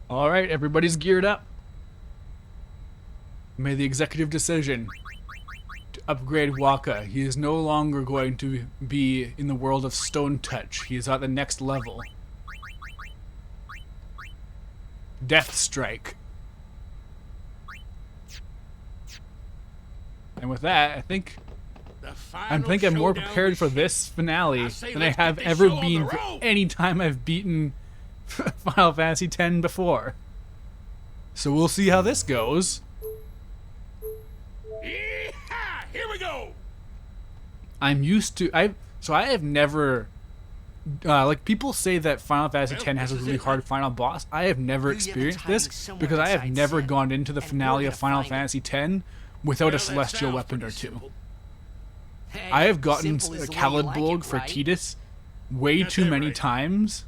All right, everybody's geared up. Made the executive decision to upgrade Waka. He is no longer going to be in the world of Stone Touch. He is at the next level. Death Strike. And with that, I think I'm more prepared for this finale than I have ever been for any time I've beaten Final Fantasy X before. So we'll see how this goes. Yeehaw! Here we go. I'm used to I have never like people say that Final Fantasy X has a really hard final boss. I have never experienced this because I have never gone into the finale of Final Fantasy X without a celestial weapon or two. I have gotten Calidblog for Tidus way too many times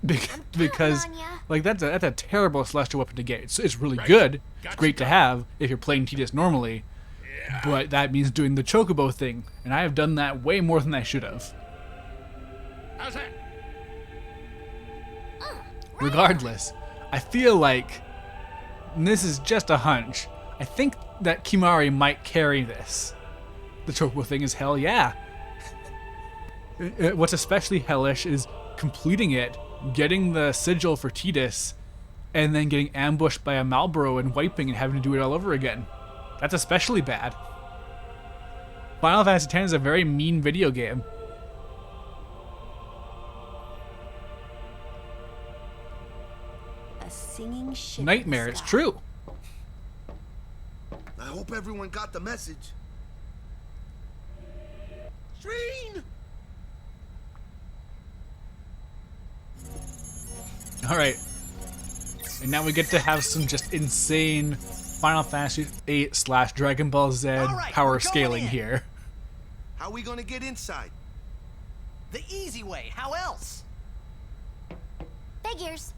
because like that's a terrible celestial weapon to get. It's really good. It's great to have if you're playing Tidus normally, but that means doing the Chocobo thing, and I have done that way more than I should have. How's that? Regardless, I feel like, and this is just a hunch, I think that Kimahri might carry this. The Chocobo thing is hell, yeah. What's especially hellish is completing it, getting the sigil for Tidus, and then getting ambushed by a Malboro and wiping and having to do it all over again. That's especially bad. Final Fantasy X is a very mean video game. A singing ship Nightmare, it's true. I hope everyone got the message. Shreen! Alright. And now we get to have some just insane Final Fantasy VIII / Dragon Ball Z power scaling here. How we gonna get inside? The easy way. How else? Figures.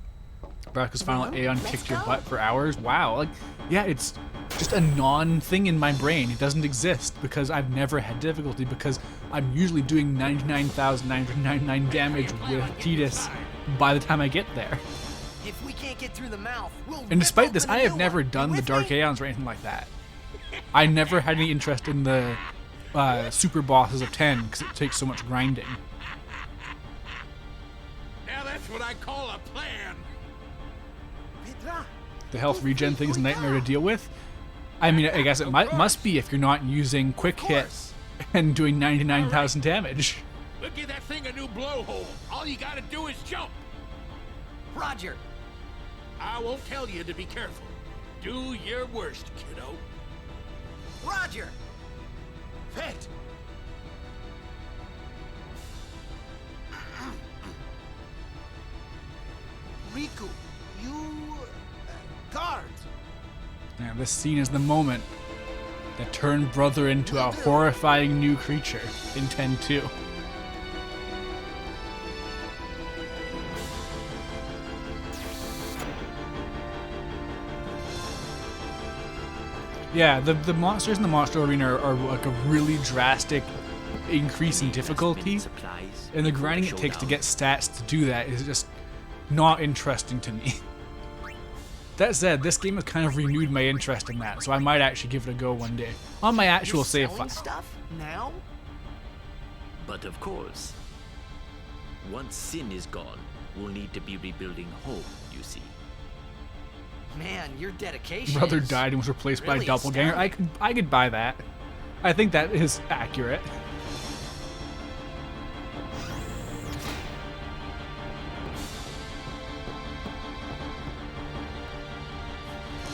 Baraka's final Aeon kicked your butt for hours. Wow. Like, yeah, it's just a non-thing in my brain. It doesn't exist because I've never had difficulty because I'm usually doing 99,999 damage with Tidus by the time I get there. If we can't get through the mouth, we'll And despite this, I have never done the Dark Aeons or anything like that. I never had any interest in the super bosses of 10 because it takes so much grinding. Now that's what I call a plan. The health regen thing is a nightmare to deal with. I mean, I guess it must be if you're not using quick hit and doing 99,000 damage. We'll give that thing a new blowhole. All you gotta do is jump. Roger. I won't tell you to be careful. Do your worst, kiddo. Roger. Vet! Riku, you... guards! Now, this scene is the moment that turned Brother into a horrifying new creature in 10-2. Yeah, the monsters in the monster arena are like a really drastic increase in difficulty, and the grinding it takes to get stats to do that is just not interesting to me. That said, this game has kind of renewed my interest in that, so I might actually give it a go one day on my actual save file. Stuff now? But of course, once Sin is gone, we'll need to be rebuilding hope, you see. Man, your dedication. Brother is died and was replaced by a really doppelganger. I could buy that. I think that is accurate.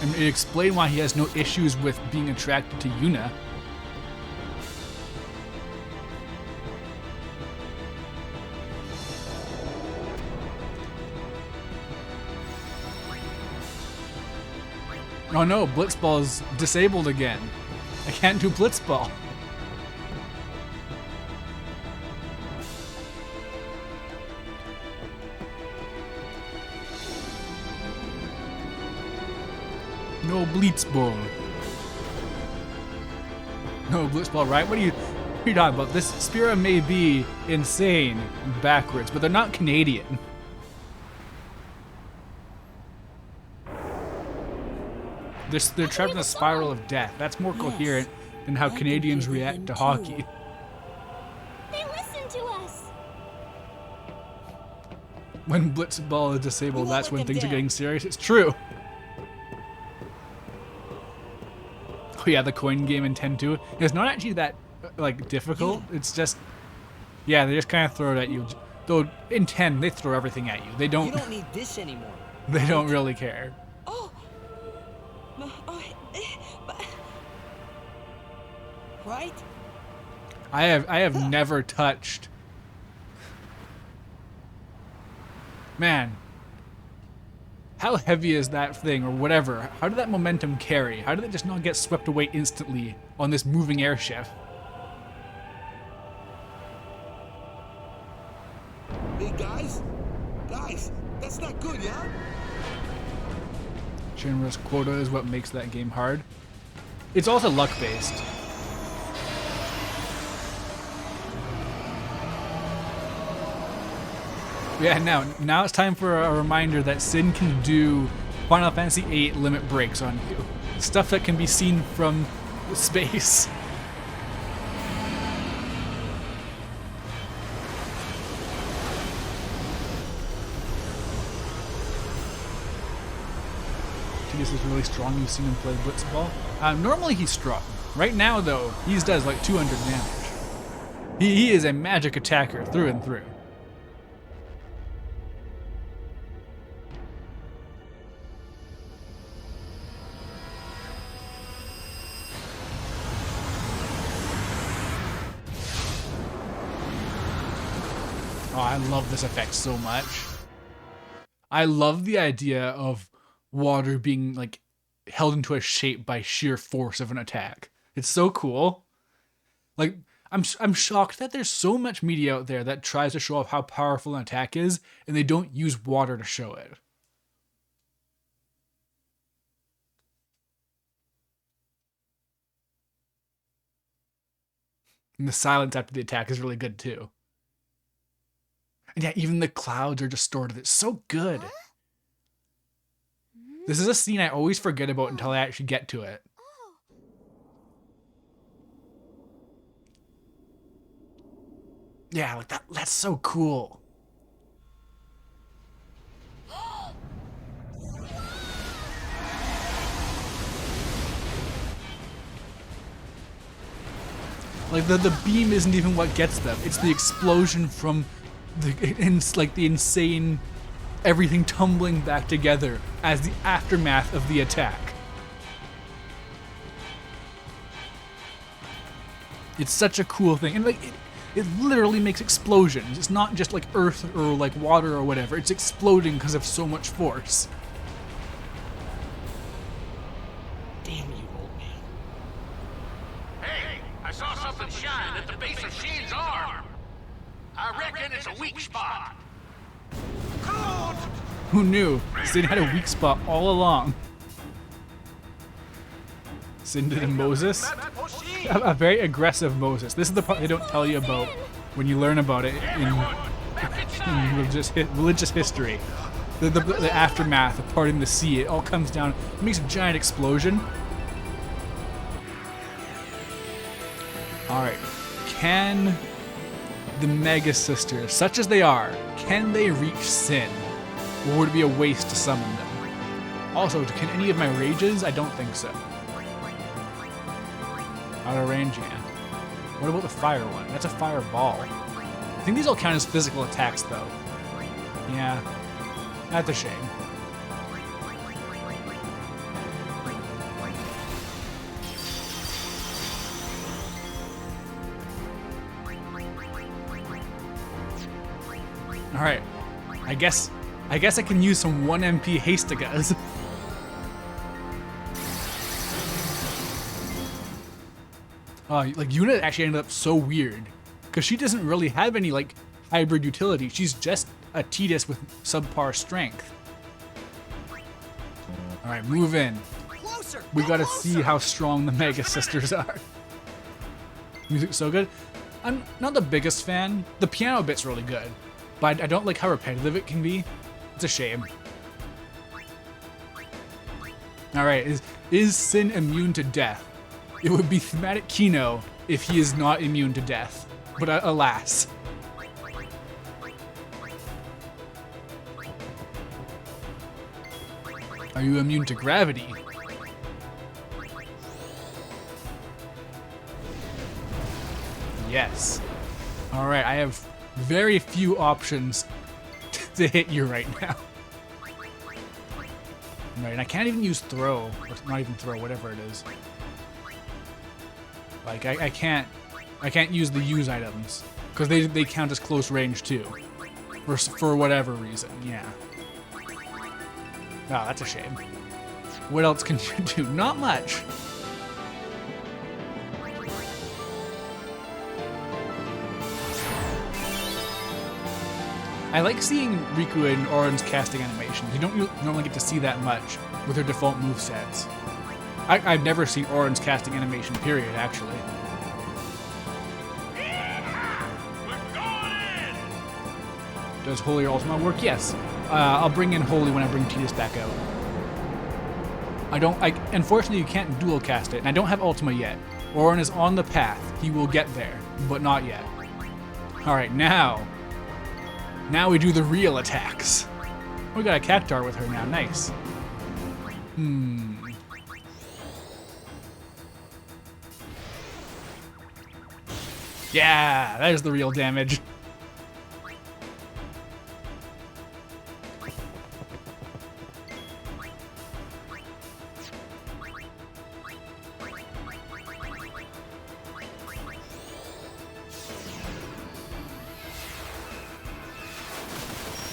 And explain why he has no issues with being attracted to Yuna. Oh no, Blitzball is disabled again. I can't do Blitzball. No Blitzball. No Blitzball, right? What are you talking about? This Spira may be insane backwards, but they're not Canadian. They're trapped in a spiral of death. That's more coherent than how Canadians react to hockey. They listen to us. When Blitzball is disabled, We won't that's let when them things are down. getting serious. It's true. Oh yeah, the coin game in 10-2. It's not actually that like difficult. It's just, yeah, they just kind of throw it at you. Though in 10, they throw everything at you. They You don't. don't need this anymore. They don't really care. Oh. Right? I have never touched. Man, how heavy is that thing or whatever? How did that momentum carry? How did it just not get swept away instantly on this moving airship? Hey, guys, that's not good, yeah? Shinra's quota is what makes that game hard. It's also luck-based. Yeah, now it's time for a reminder that Sin can do Final Fantasy VIII limit breaks on you. Stuff that can be seen from space. This is really strong. You've seen him play Blitzball. Normally he's strong. Right now, though, he does like 200 damage. He is a magic attacker through and through. Oh, I love this effect so much. I love the idea of water being like held into a shape by sheer force of an attack. It's so cool. Like I'm shocked that there's so much media out there that tries to show off how powerful an attack is and they don't use water to show it. And the silence after the attack is really good too. And yeah, even the clouds are distorted. It's so good. This is a scene I always forget about until I actually get to it. Yeah, like that's so cool. Like the beam isn't even what gets them. It's the explosion from the insane everything tumbling back together as the aftermath of the attack. It's such a cool thing, and like it literally makes explosions. It's not just like earth or like water or whatever. It's exploding because of so much force. Damn you, old man. Hey, I saw something shine at the base of Sheen's arm. I reckon it's a weak spot. Who knew? Sin had a weak spot all along. Sin did a Moses. A very aggressive Moses. This is the part they don't tell you about when you learn about it in religious history. The aftermath of parting the sea. It all comes down, it makes a giant explosion. Alright. Can the Mega Sisters, such as they are, can they reach Sin? Or would it be a waste to summon them? Also, can any of my rages? I don't think so. Out of range, yeah. What about the fire one? That's a fireball. I think these all count as physical attacks, though. Yeah. That's a shame. Alright. I guess I can use some 1 MP Hastigas. Like Yuna actually ended up so weird because she doesn't really have any like hybrid utility. She's just a Tidus with subpar strength. All right, move in. Closer! We Go gotta closer! see how strong the Mega Sisters are. Music's so good. I'm not the biggest fan. The piano bit's really good, but I don't like how repetitive it can be. It's a shame. Alright, is Sin immune to death? It would be thematic Kino if he is not immune to death. But alas. Are you immune to gravity? Yes. Alright, I have very few options to hit you right now. Right, and I can't even use throw, or not even throw, whatever it is. Like, I can't use the use items, because they count as close range too. For whatever reason, yeah. Oh, that's a shame. What else can you do? Not much. I like seeing Riku and Auron's casting animations. You don't normally get to see that much with their default movesets. I've never seen Auron's casting animation, period, actually. We're going in! Does Holy or Ultima work? Yes. I'll bring in Holy when I bring Tidus back out. Unfortunately, you can't dual cast it, and I don't have Ultima yet. Auron is on the path. He will get there, but not yet. Alright, now we do the real attacks. We got a Cactuar with her now, nice. Yeah, that is the real damage.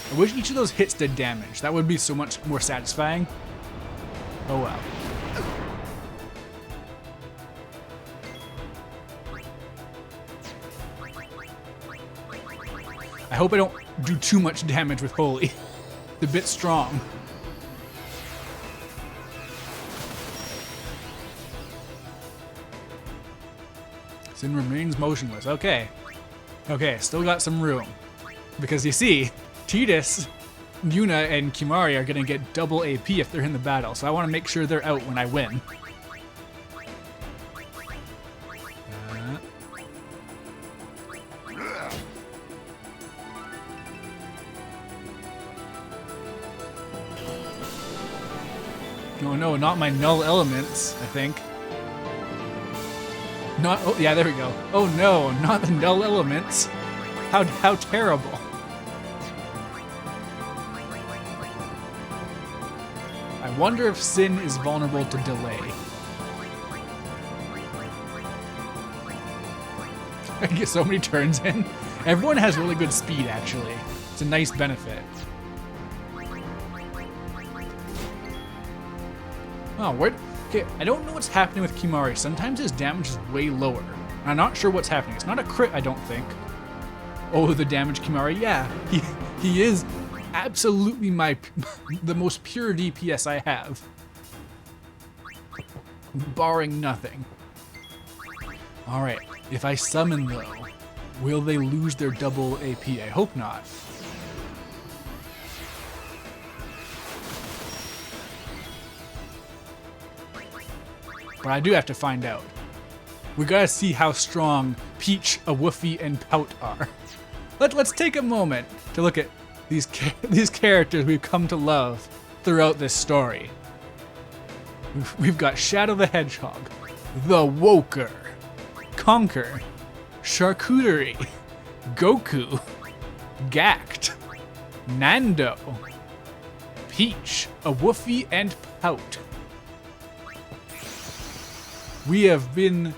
I wish each of those hits did damage. That would be so much more satisfying. Oh well. I hope I don't do too much damage with Holy. It's a bit strong. Sin remains motionless. Okay. Okay, still got some room. Because you see, Tidus, Yuna, and Kimahri are going to get double AP if they're in the battle, so I want to make sure they're out when I win. Oh no, not my null elements, I think. Oh yeah, there we go. Oh no, not the null elements. How terrible. I wonder if Sin is vulnerable to delay. I get so many turns in. Everyone has really good speed, actually. It's a nice benefit. Oh, what? Okay, I don't know what's happening with Kimahri. Sometimes his damage is way lower. I'm not sure what's happening. It's not a crit, I don't think. Oh, the damage Kimahri. Yeah, he is absolutely the most pure DPS I have. Barring nothing. Alright, if I summon though, will they lose their double AP? I hope not. But I do have to find out. We gotta see how strong Peach, Awuffie, and Pout are. Let's take a moment to look at these characters we've come to love throughout this story. We've got Shadow the Hedgehog, the Woker, Conker, Charcuterie, Goku, Gact, Nando, Peach, Awuffie, and Pout. We have been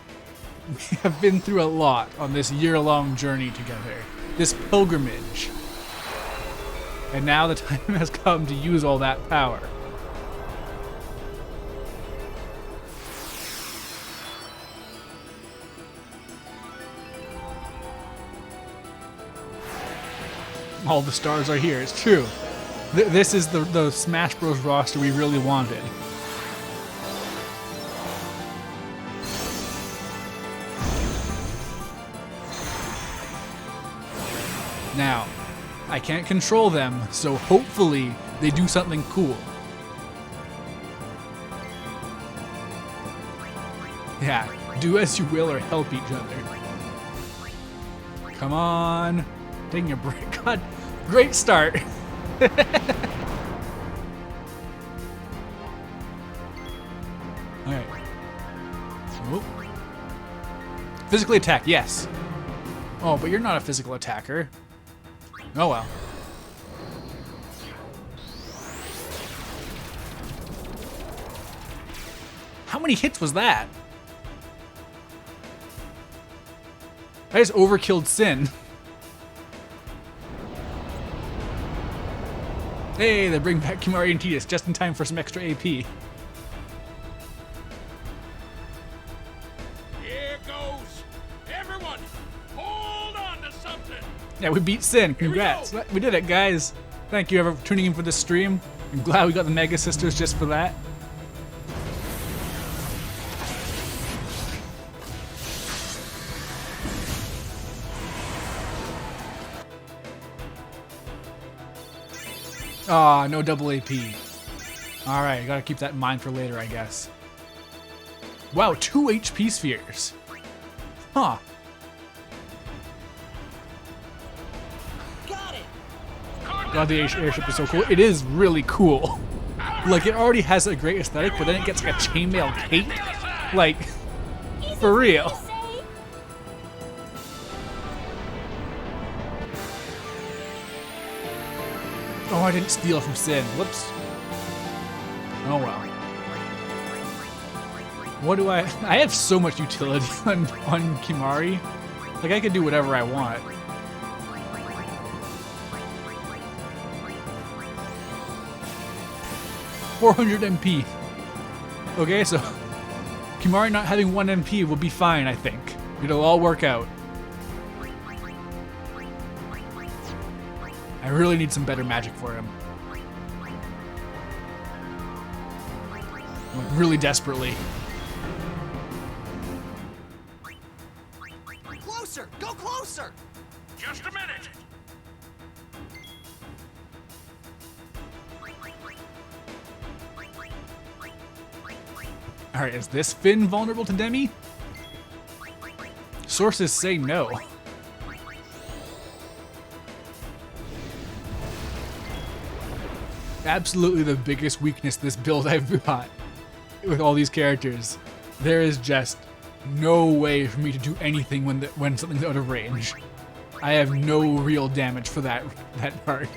through a lot on this year-long journey together, this pilgrimage. And now the time has come to use all that power. All the stars are here, it's true. This is the Smash Bros. Roster we really wanted. Now, I can't control them, so hopefully they do something cool. Yeah, do as you will or help each other. Come on. Taking a break. God, great start. Alright. Oh. Physically attack, yes. Oh, but you're not a physical attacker. Oh well. How many hits was that? I just overkilled Sin. Hey, they bring back Kimahri and Tidus just in time for some extra AP. Here goes. Everyone, hold on to something. Yeah, we beat Sin. Congrats. We did it, guys. Thank you for tuning in for this stream. I'm glad we got the Mega Sisters just for that. Aw, no double AP. Alright, gotta keep that in mind for later, I guess. Wow, 2 HP spheres. Huh. Got it. God, the airship is so cool. It is really cool. Like, it already has a great aesthetic, but then it gets like a chainmail cape. Like, for real. Say, Oh, I didn't steal from Sin. Whoops. Oh well. What do I have so much utility on Kimahri. Like, I could do whatever I want. $400 MP. Okay, so Kimahri not having 1 MP will be fine, I think. It'll all work out. I really need some better magic for him. Like, really desperately. Closer! Go closer! Just a minute. Alright, is this Finn vulnerable to Demi? Sources say no. Absolutely the biggest weakness this build I've got with all these characters. There is just no way for me to do anything when something's out of range. I have no real damage for that part.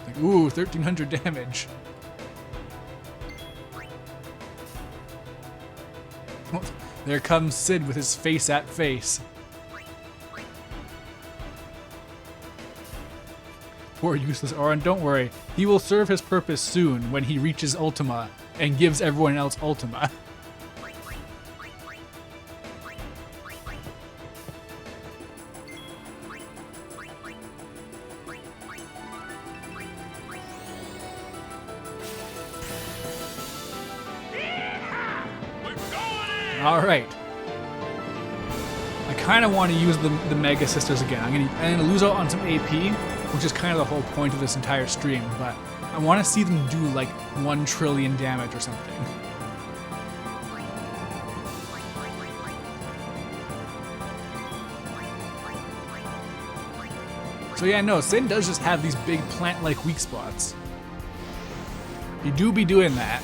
Like, ooh, 1300 damage. There comes Sid with his face at face. Poor useless Auron, don't worry. He will serve his purpose soon when he reaches Ultima and gives everyone else Ultima. We're going in. Alright. I kind of want to use the Mega Sisters again. I'm gonna lose out on some AP, which is kind of the whole point of this entire stream, but I want to see them do like 1 trillion damage or something. So yeah, no, Sin does just have these big plant-like weak spots. You do be doing that.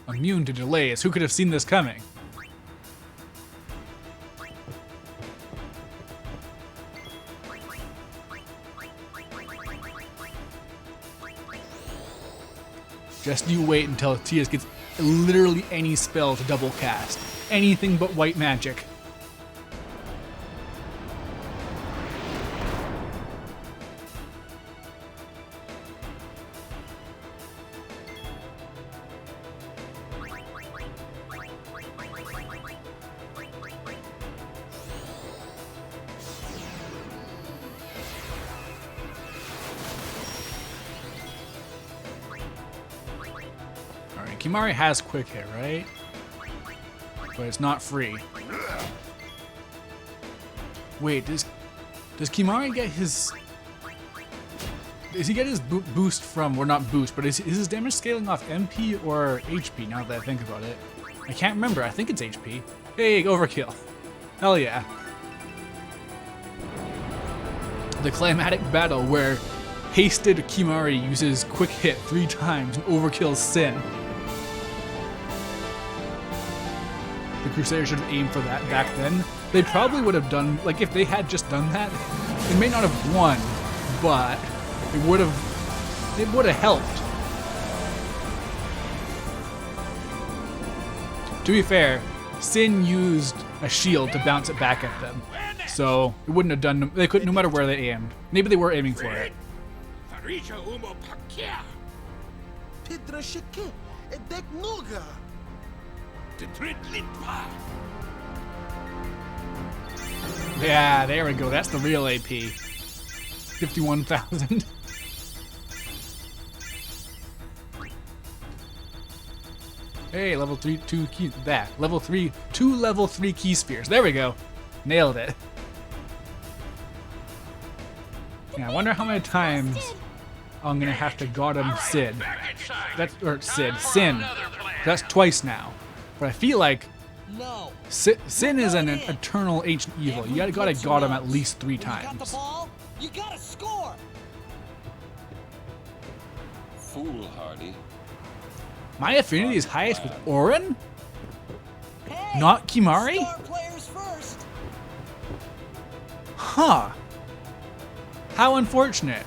Immune to delays. Who could have seen this coming? Just you wait until Tidus gets literally any spell to double cast. Anything but white magic. Kimahri has quick hit, right? But it's not free. Wait, does Kimahri get his... Does he get his boost from, or not boost, but is his damage scaling off MP or HP now that I think about it? I can't remember, I think it's HP. Hey, overkill. Hell yeah. The climatic battle where hasted Kimahri uses quick hit 3 times and overkills Sin. The Crusaders should have aimed for that back then. They probably would have done, like if they had just done that, they may not have won, but it would have helped. To be fair, Sin used a shield to bounce it back at them. So it wouldn't have done, they couldn't, no matter where they aimed. Maybe they were aiming for it. Yeah, there we go. That's the real AP. 51,000. Hey, level 3, 2 key, that. Level 3, 2 level 3 key spears. There we go. Nailed it. Yeah, I wonder how many times I'm gonna have to god him Sid. Sin. That's twice now. But I feel like Sin is an eternal ancient evil. You gotta god him at least 3 times. You gotta score. Foolhardy. My affinity is highest with Auron? Hey, Not Kimahri? star players first. Huh. How unfortunate.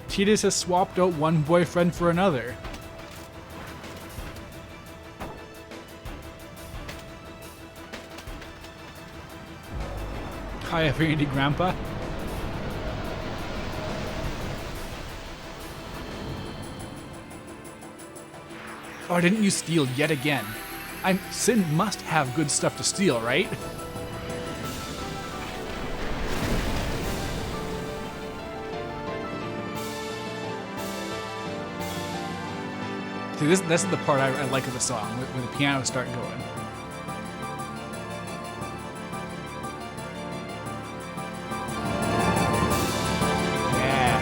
Tidus has swapped out one boyfriend for another. High affinity grandpa. Oh, I didn't use steal yet again. Sin must have good stuff to steal, right? See, this is the part I like of the song, where the piano start going. Yeah.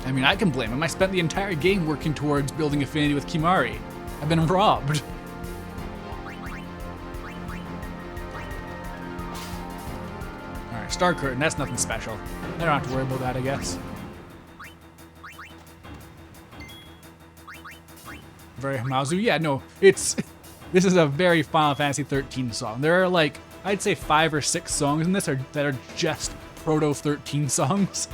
I mean, I can blame him. I spent the entire game working towards building affinity with Kimahri. I've been robbed. Star Curtain, that's nothing special. I don't have to worry about that, I guess. Very Hamazu? Yeah, no, this is a very Final Fantasy 13 song. There are like, I'd say 5 or 6 songs in this that are just Proto 13 songs.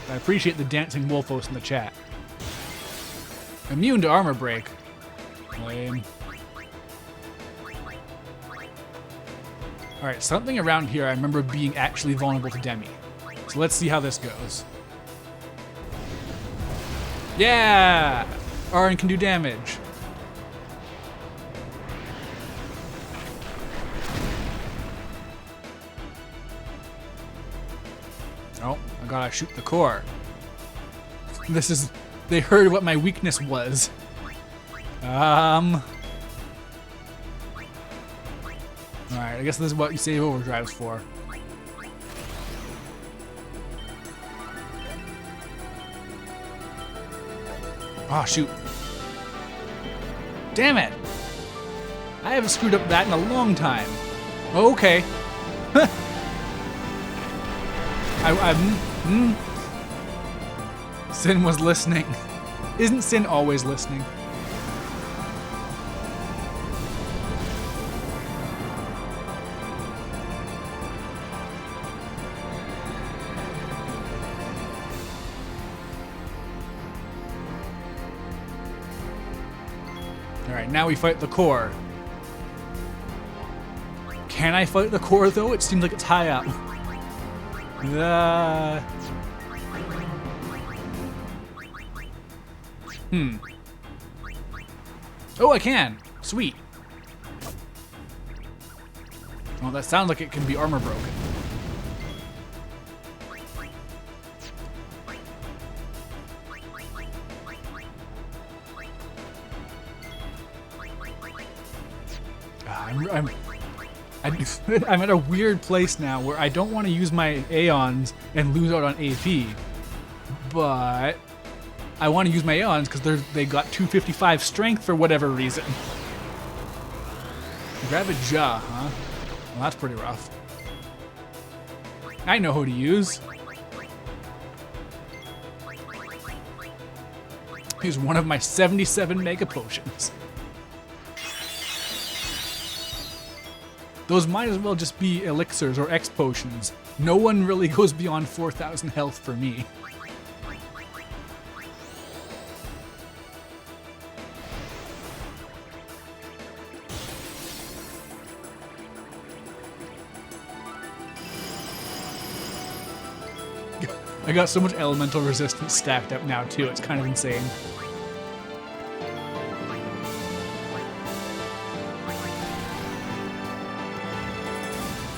I appreciate the dancing wolfos in the chat. Immune to armor break. Lame. Alright, something around here I remember being actually vulnerable to Demi. So let's see how this goes. Yeah! Auron can do damage. Oh, I gotta shoot the core. They heard what my weakness was. Alright, I guess this is what you save overdrives for. Oh, shoot. Damn it! I haven't screwed up that in a long time. Okay. Sin was listening. Isn't Sin always listening? Alright, now we fight the core. Can I fight the core though? It seems like it's high up. Oh, I can. Sweet. Well, that sounds like it can be armor broken. I'm at a weird place now where I don't want to use my Aeons and lose out on AP, but I want to use my Aeons because they got 255 strength for whatever reason. Grab a jaw, huh? Well, that's pretty rough. I know who to use. He's one of my 77 Mega Potions. Those might as well just be elixirs or X potions. No one really goes beyond 4,000 health for me. I got so much elemental resistance stacked up now too, it's kind of insane.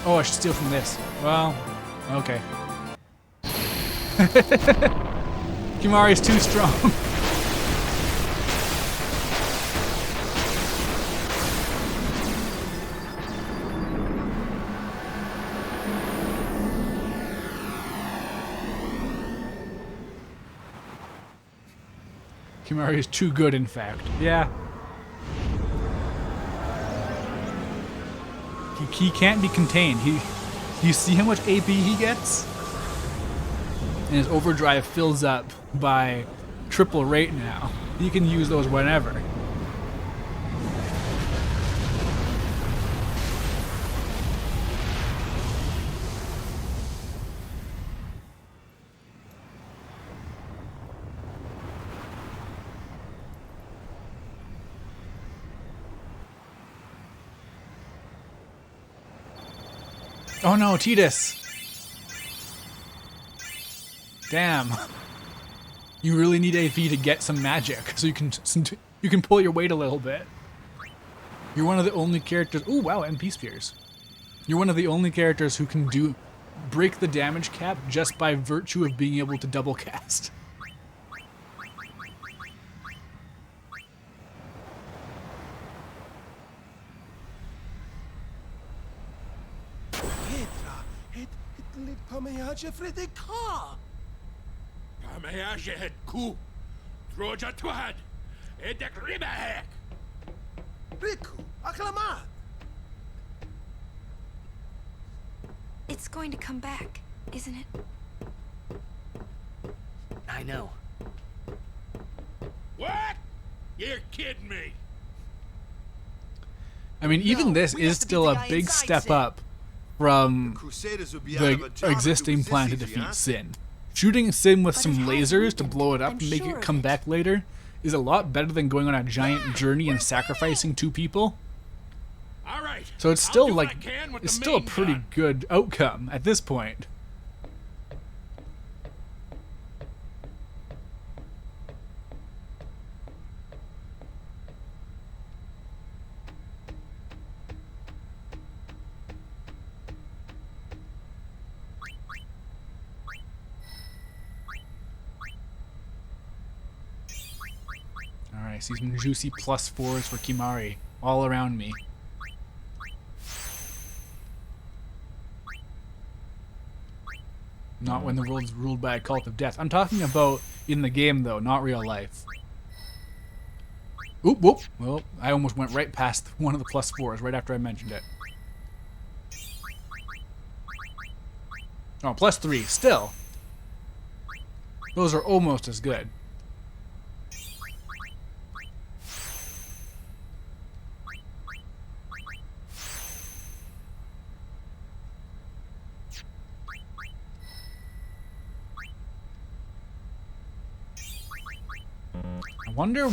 Oh, I should steal from this. Well, okay. Kimahri's too strong. Kimahri is too good, in fact. Yeah. He can't be contained. You see how much AP he gets? And his overdrive fills up by triple rate now. He can use those whenever. Oh no, Tidus! Damn. You really need AP to get some magic, so you can pull your weight a little bit. You're one of the only characters. Ooh, wow, MP spheres. You're one of the only characters who can break the damage cap just by virtue of being able to double cast. Pamayaje ku, Troja Twad, Edek Ribahek. Riku, acclamat! It's going to come back, isn't it? I know. What? You're kidding me. I mean, even this is still a big step up from the existing plan to defeat Sin. Shooting Sin with some lasers to blow it up and make it come back later is a lot better than going on a giant journey and sacrificing 2 people. All right. So it's still it's still a pretty good outcome at this point. I see some juicy +4s for Kimahri all around me. Not when the world is ruled by a cult of death. I'm talking about in the game, though, not real life. Oop, whoop. Well, I almost went right past one of the +4s right after I mentioned it. Oh, +3. Still. Those are almost as good. I wonder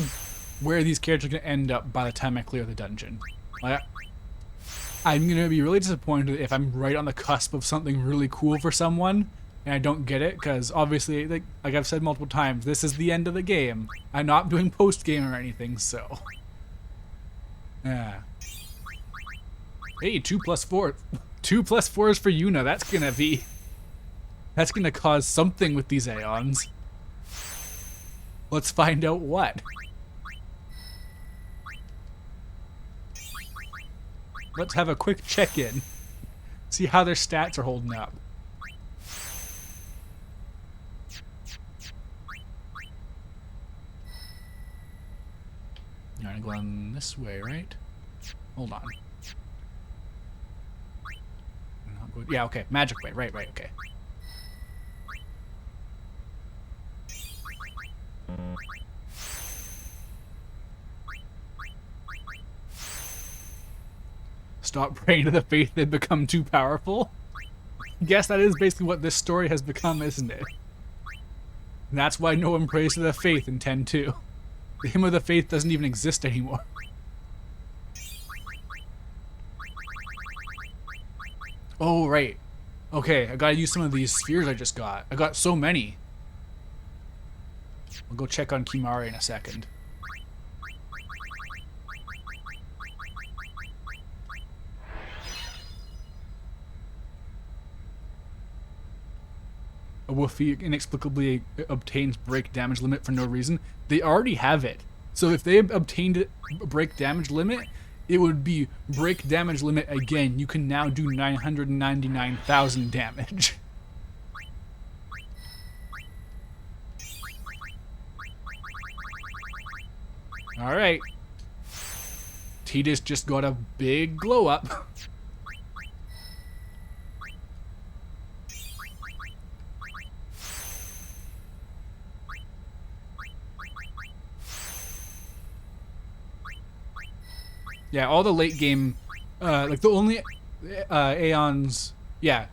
where these characters are going to end up by the time I clear the dungeon. I'm going to be really disappointed if I'm right on the cusp of something really cool for someone, and I don't get it because obviously, like I've said multiple times, this is the end of the game. I'm not doing post game or anything, so yeah. Hey, 2+4. 2+4 is for Yuna. That's gonna cause something with these Aeons. Let's find out what. Let's have a quick check-in. See how their stats are holding up. You're gonna go on this way, right? Hold on. Yeah, okay. Magic way. Right, okay. Stop praying to the faith they've become too powerful. Guess that is basically what this story has become, isn't it? And that's why no one prays to the faith in 10-2. The hymn of the faith doesn't even exist anymore. Oh, right. Okay, I gotta use some of these spheres I just got. I got so many. I'll go check on Kimahri in a second. A Wolfie inexplicably obtains break damage limit for no reason. They already have it. So if they obtained a break damage limit, it would be break damage limit again. You can now do 999,000 damage. Alright. Tidus just got a big glow up. Yeah, all the late game, like the only Aeons, yeah,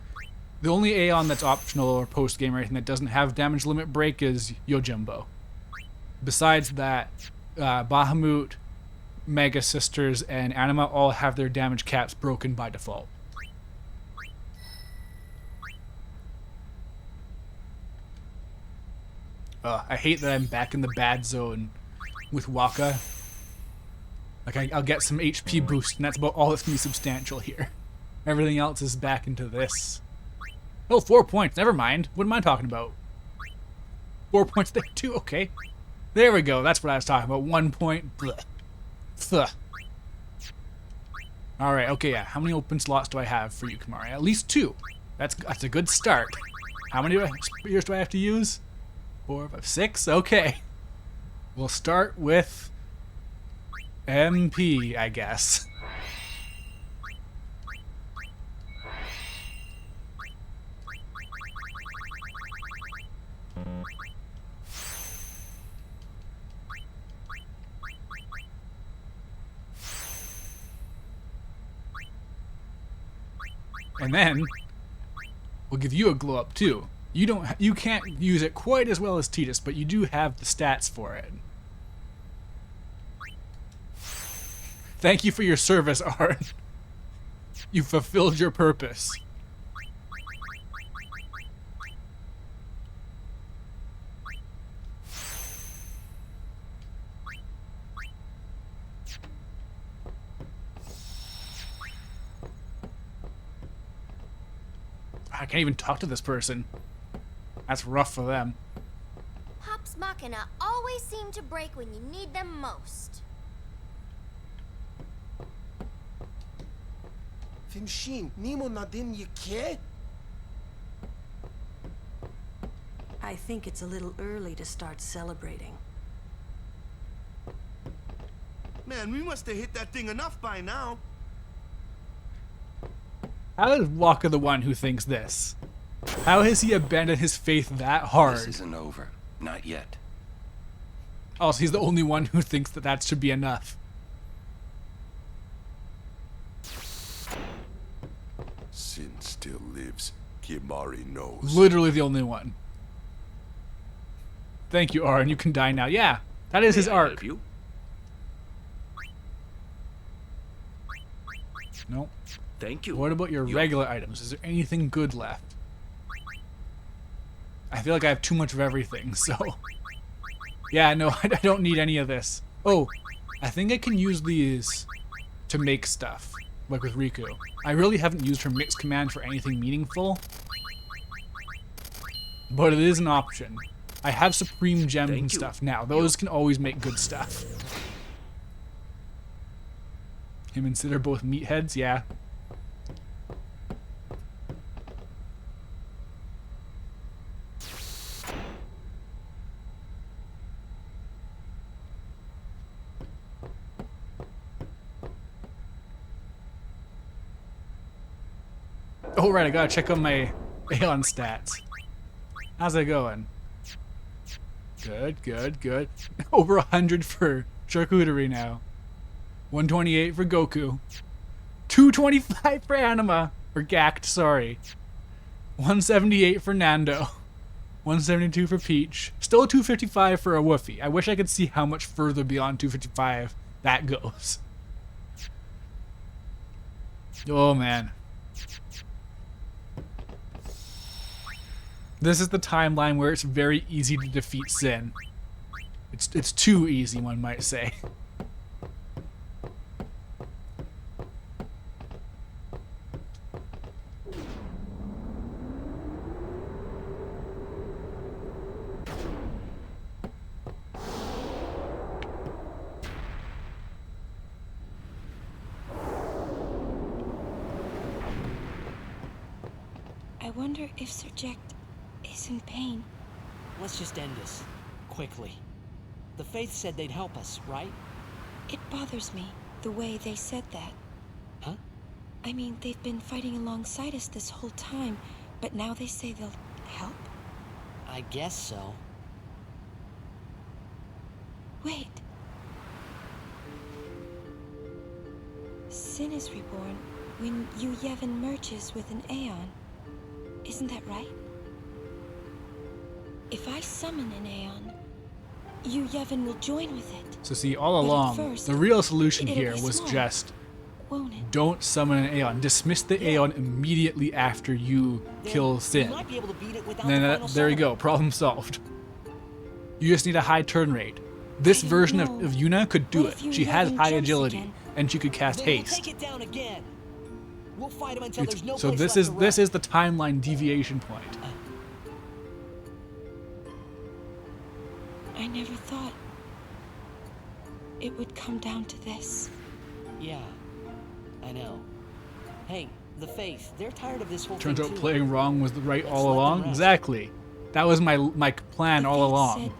the only Aeon that's optional or post game or anything that doesn't have damage limit break is Yojimbo. Besides that, Bahamut, Mega Sisters, and Anima all have their damage caps broken by default. I hate that I'm back in the bad zone with Wakka. Like, I'll get some HP boost, and that's about all that's going to be substantial here. Everything else is back into this. Oh, 4 points. Never mind. What am I talking about? 4 points there, too. Okay. There we go. That's what I was talking about. 1 point. Blech. Ugh. Alright, okay, yeah. How many open slots do I have for you, Kimahri? At least 2. That's a good start. How many spears do I have to use? 4, 5, 6? Okay. We'll start with MP, I guess. And then we'll give you a glow up too. You can't use it quite as well as Tidus, but you do have the stats for it. Thank you for your service, Arn. You fulfilled your purpose. I can't even talk to this person. That's rough for them. Hops Machina always seem to break when you need them most. Finshin, Nemo Nadim Yike? I think it's a little early to start celebrating. Man, we must have hit that thing enough by now. How is Wakka the one who thinks this? How has he abandoned his faith that hard? This isn't over. Not yet. Oh, so he's the only one who thinks that should be enough. Sin still lives. Kimahri knows. Literally the only one. Thank you, Arn. You can die now. Yeah, that is his arc. Nope. Thank you. What about your regular items? Is there anything good left? I feel like I have too much of everything, so... Yeah, no, I don't need any of this. Oh, I think I can use these to make stuff, like with Riku. I really haven't used her mix command for anything meaningful, but it is an option. I have Supreme Gems and stuff now. Those can always make good stuff. Him and Sid are both meatheads, yeah. Oh right, I gotta check on my Aeon stats. How's it going? Good, good, good. Over 100 for Charcuterie now. 128 for Goku. 225 for Anima. Or Gact, sorry. 178 for Nando. 172 for Peach. Still 255 for a Woofy. I wish I could see how much further beyond 255 that goes. Oh man. This is the timeline where it's very easy to defeat Sin. It's too easy, one might say. I wonder if Sir Jack is in pain. Let's just end this. Quickly. The Faith said they'd help us, right? It bothers me, the way they said that. Huh? I mean, they've been fighting alongside us this whole time, but now they say they'll help? I guess so. Wait. Sin is reborn when Yu Yevon merges with an Aeon. Isn't that right? If I summon an Aeon, Yu Yevon will join with it. So see, all But at along, first, the real solution it'll here be was small, just won't it? don't summon an Aeon. Dismiss the Aeon immediately after you kill We Sin. might be able to beat it without Then the final there you summon. go, problem solved. You just need a high turn rate. This version of Yuna could do What it. if Yu She has Yevon high jumps agility, again? and she could cast Then we'll haste. take it down again. We'll fight him until there's no So place this left is to this run. is the timeline deviation point. I never thought it would come down to this. Yeah, I know. Hey, the Faith, they're tired of this whole Turns thing out too. playing wrong was the right Let's all let them along. rest. Exactly. That was my plan The all Faith along. said,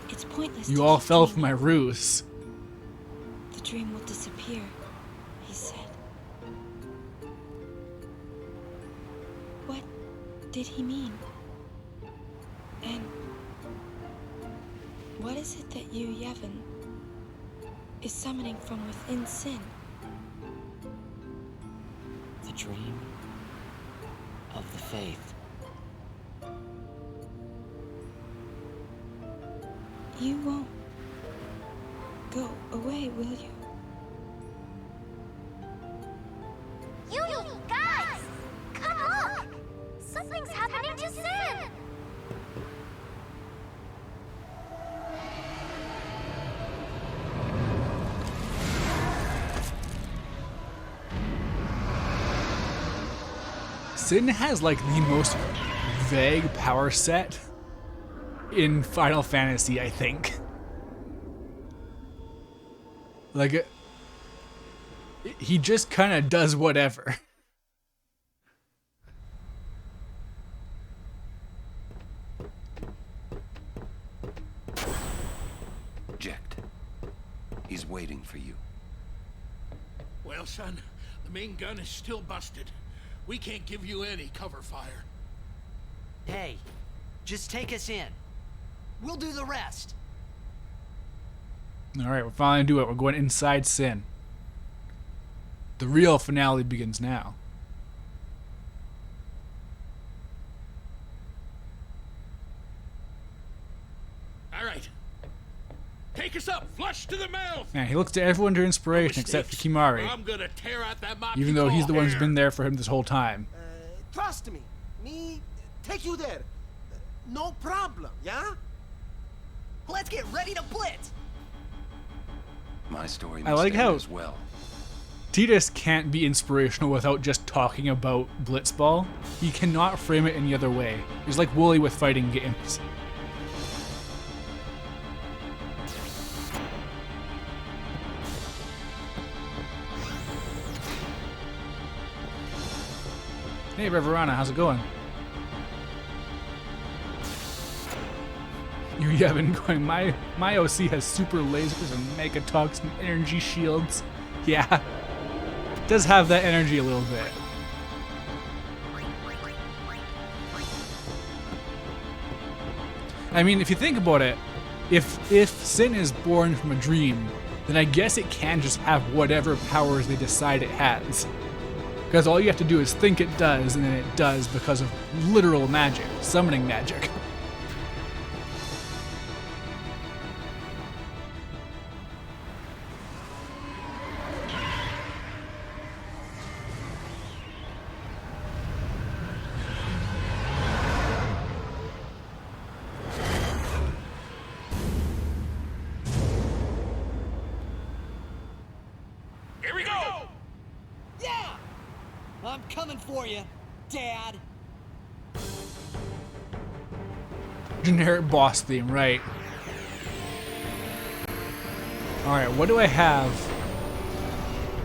it's pointless You to all keep fell for dreaming. my ruse. The dream will disappear, he said. What did he mean? And what is it that Yu Yevon is summoning from within Sin? The dream of the Faith. You won't go away, will you? You guys! Come look! Something's happening to Sin! Sin has like the most vague power set in Final Fantasy, I think. Like, he just kind of does whatever. Jecht. He's waiting for you. Well, son, the main gun is still busted. We can't give you any cover fire. Hey, just take us in. We'll do the rest. Alright, we're finally gonna do it. We're going inside Sin. The real finale begins now. All right. Take us up, flush to the mouth. Man, he looks to everyone for inspiration except for Kimari, I'm gonna tear out that mop even though he's the one who's been there for him this whole time. Trust me. Me take you there. No problem, yeah? Let's get ready to blitz! My story I must like end how- as well. Tidus can't be inspirational without just talking about Blitzball. He cannot frame it any other way. He's like Wooly with fighting games. Hey, Reverana, how's it going? You have been going. My OC has super lasers and megatoxin energy shields. Yeah, does have that energy a little bit. I mean, if you think about it, if Sin is born from a dream, then I guess it can just have whatever powers they decide it has. Because all you have to do is think it does, and then it does because of literal magic, summoning magic. Here we go! Yeah! I'm coming for you, Dad. Generic boss theme, right? Alright, what do I have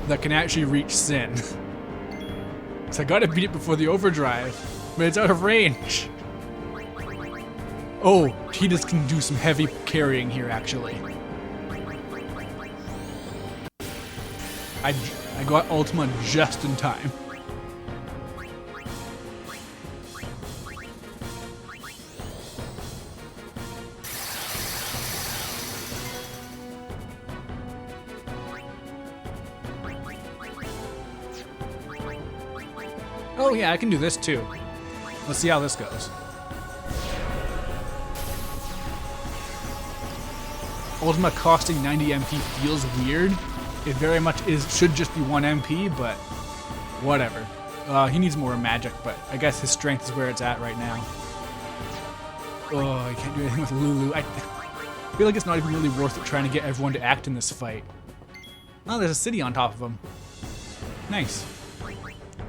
that can actually reach Sin? So I gotta beat it before the overdrive, but it's out of range. Oh, Tidus can do some heavy carrying here, actually. I got Ultima just in time. Oh yeah, I can do this too. Let's see how this goes. Ultima costing 90 MP feels weird. It very much should just be 1 MP, but whatever. He needs more magic, but I guess his strength is where it's at right now. Oh, I can't do anything with Lulu. I feel like it's not even really worth it trying to get everyone to act in this fight. Oh, there's a city on top of him. Nice.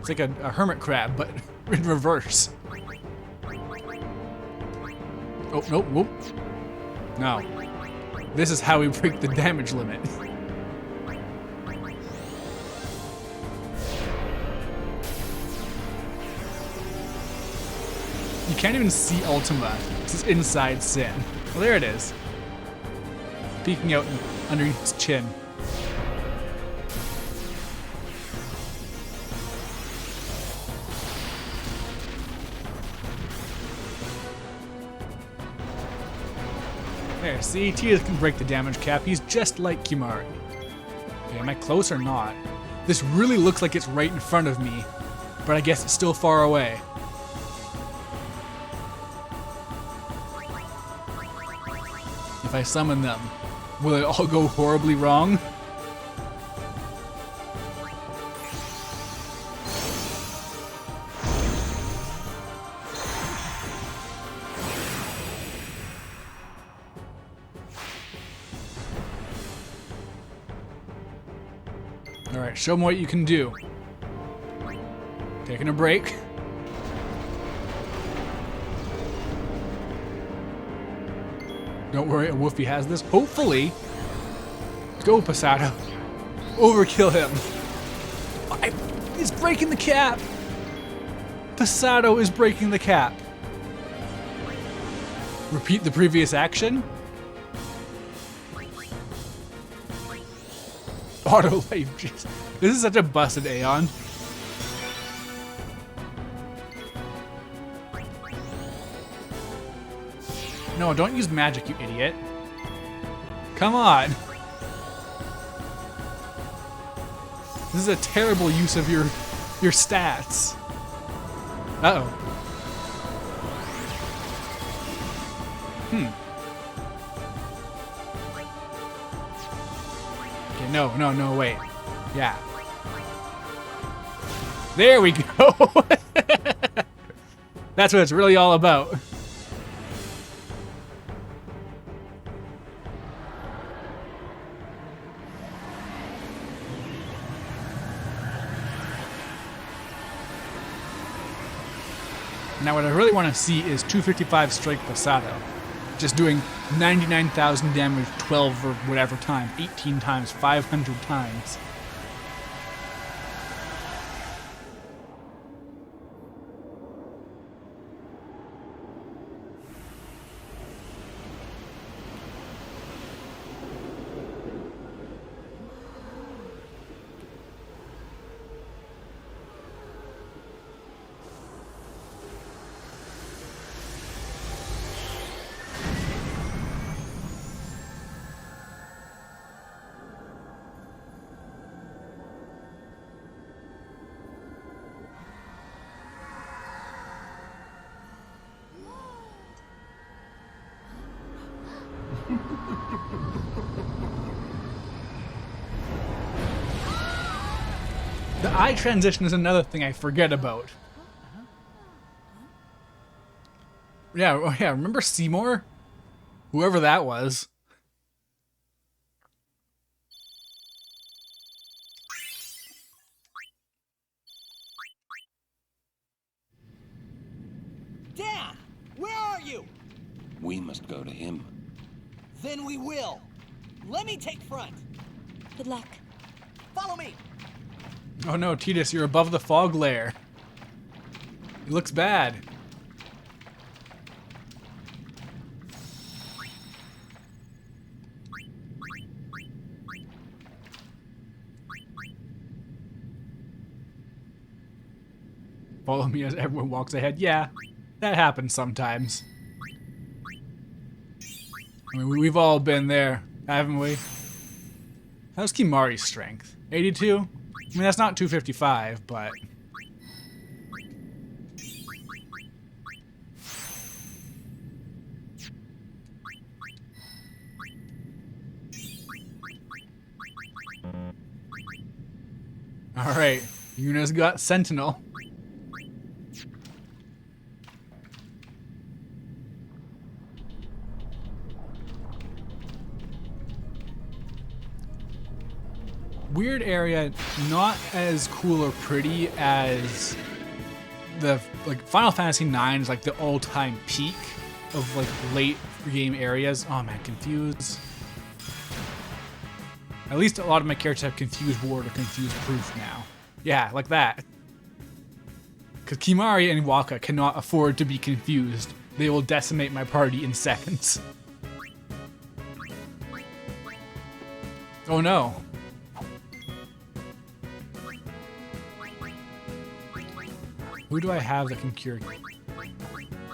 It's like a hermit crab, but in reverse. Oh, nope, whoop. No. This is how we break the damage limit. You can't even see Ultima. This is inside Sin. Well, there it is. Peeking out underneath his chin. There, see? Tidus can break the damage cap. He's just like Kimahri. Okay, am I close or not? This really looks like it's right in front of me, but I guess it's still far away. If I summon them, will it all go horribly wrong? Alright, show them what you can do. Taking a break. Don't worry, a Woofy has this. Hopefully. Go, Passato. Overkill him. He's breaking the cap. Passato is breaking the cap. Repeat the previous action. Auto life. Jeez. This is such a busted Aeon. No, don't use magic, you idiot. Come on. This is a terrible use of your stats. Uh-oh. Okay, no, wait. Yeah. There we go. That's what it's really all about. Now what I really want to see is 255 Strike Pasado. Just doing 99,000 damage 12 or whatever time, 18 times, 500 times. The eye transition is another thing I forget about. Yeah, oh yeah, remember Seymour? Whoever that was. Dad, where are you? We must go to him. Then we will. Let me take front. Good luck. Follow me. Oh no, Tidus, you're above the fog layer. It looks bad. Follow me as everyone walks ahead. Yeah, that happens sometimes. I mean, we've all been there, haven't we? How's Kimahri's strength? 82? I mean, that's not 255, but... Alright, Yuna's got Sentinel. Weird area, not as cool or pretty as the Final Fantasy IX is like the all-time peak of like late game areas. Oh man, Confused. At least a lot of my characters have Confused Ward or Confused Proof now. Yeah, like that. Because Kimahri and Wakka cannot afford to be confused. They will decimate my party in seconds. Oh no. Who do I have that can cure?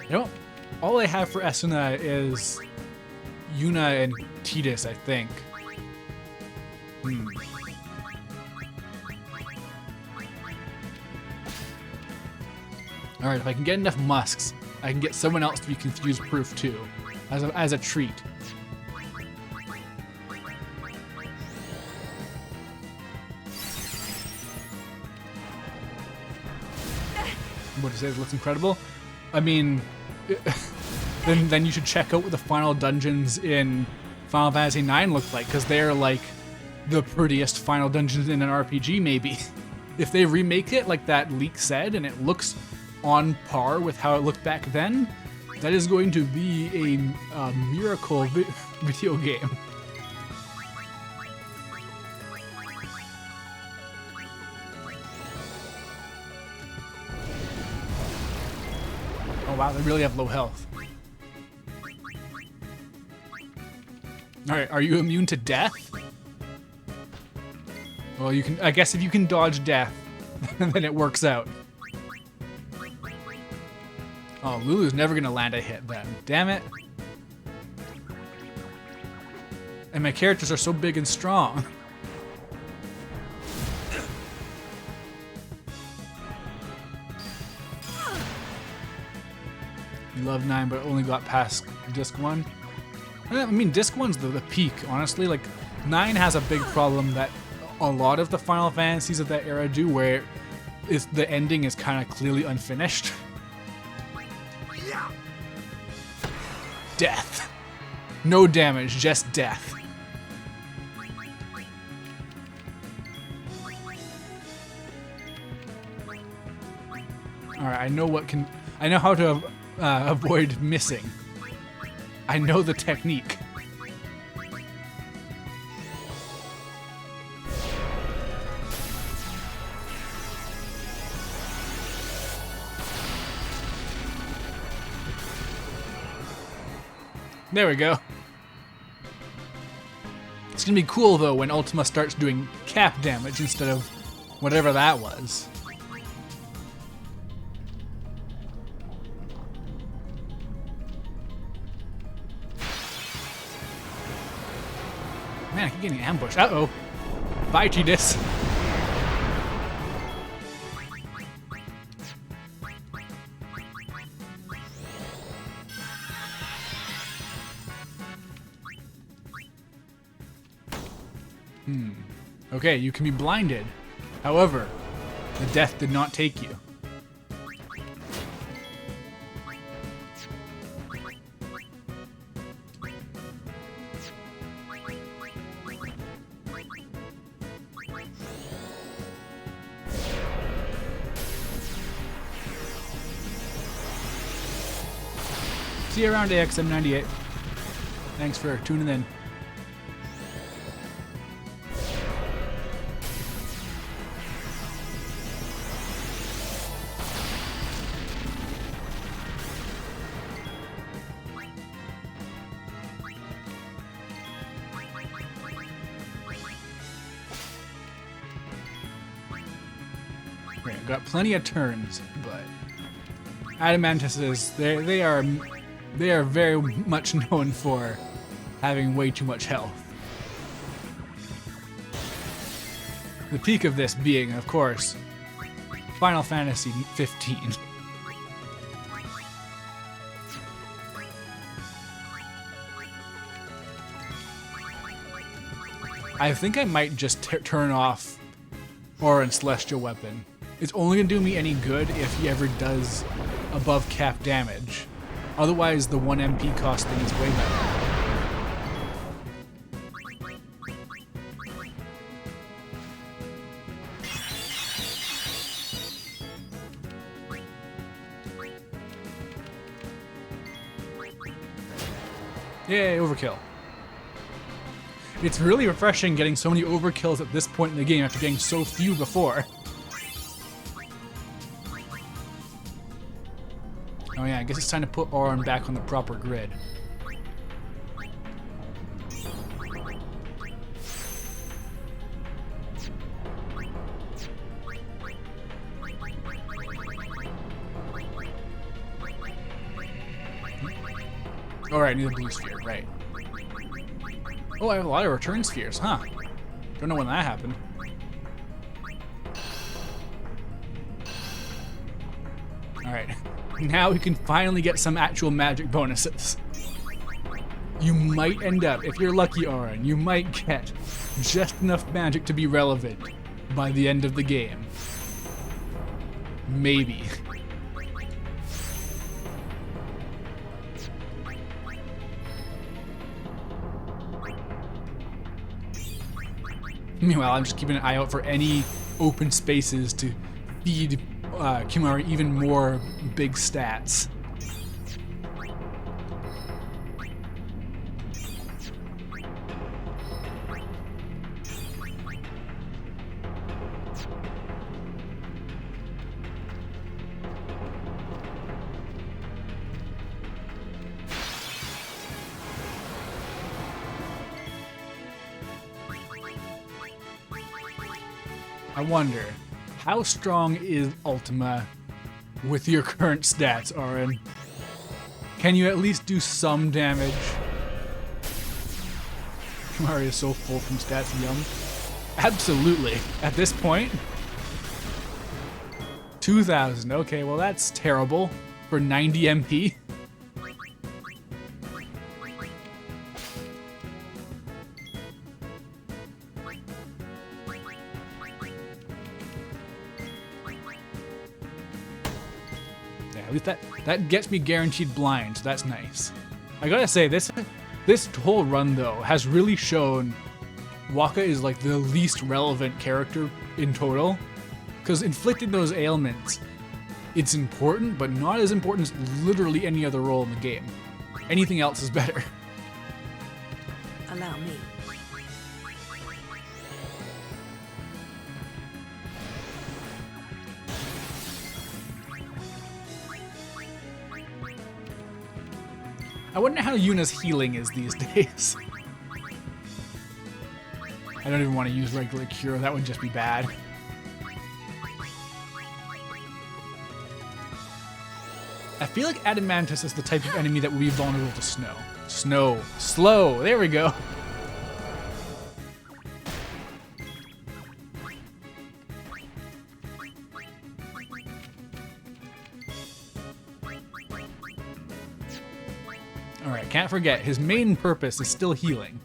You know, all I have for Esuna is Yuna and Tidus, I think. Alright, if I can get enough musks, I can get someone else to be confused proof too, as a treat. What it says looks incredible. I mean, then you should check out what the final dungeons in Final Fantasy IX look like, because they're like the prettiest final dungeons in an RPG, maybe. If they remake it like that leak said, and it looks on par with how it looked back then, that is going to be a miracle video game. Oh wow, they really have low health. Alright, are you immune to death? Well, you can. I guess if you can dodge death, then it works out. Oh, Lulu's never gonna land a hit then. Damn it. And my characters are so big and strong. You love 9, but only got past Disc 1. I mean, Disc 1's the peak, honestly. Like, 9 has a big problem that a lot of the Final Fantasies of that era do, where the ending is kind of clearly unfinished. Death. No damage, just death. Alright, I know what can... I know how to avoid missing. I know the technique. There we go. It's gonna be cool though when Ultima starts doing cap damage instead of whatever that was. Man, I keep getting ambushed. Uh-oh. Bye, Tidus. Okay, you can be blinded. However, the death did not take you. See you around, AXM98. Thanks for tuning in. Right, got plenty of turns, but Adamantises, they are very much known for having way too much health. The peak of this being, of course, Final Fantasy 15. I think I might just turn off Auron's Celestial Weapon. It's only gonna do me any good if he ever does above cap damage. Otherwise, the 1 MP cost thing is way better. Yay, overkill. It's really refreshing getting so many overkills at this point in the game after getting so few before. Oh yeah, I guess it's time to put Auron back on the proper grid. Alright, I need a blue sphere, right. Oh, I have a lot of return spheres, huh? Don't know when that happened. Alright. Now we can finally get some actual magic bonuses. You might end up, if you're lucky, Auron, you might get just enough magic to be relevant by the end of the game. Maybe. Meanwhile, I'm just keeping an eye out for any open spaces to feed Kimahri even more big stats. I wonder, how strong is Ultima with your current stats, Auron? Can you at least do some damage? Kimahri is so full from stats, yum. Absolutely. At this point, 2,000. Okay, well that's terrible for 90 MP. At least that gets me guaranteed blind, so that's nice. I gotta say, this whole run though has really shown Wakka is like the least relevant character in total, because inflicting those ailments It's important, but not as important as literally any other role in the game. Anything else is better. Allow me. I wonder how Yuna's healing is these days. I don't even want to use regular cure, that would just be bad. I feel like Adamantus is the type of enemy that would be vulnerable to snow. Snow. Slow. There we go. Alright, can't forget, his main purpose is still healing.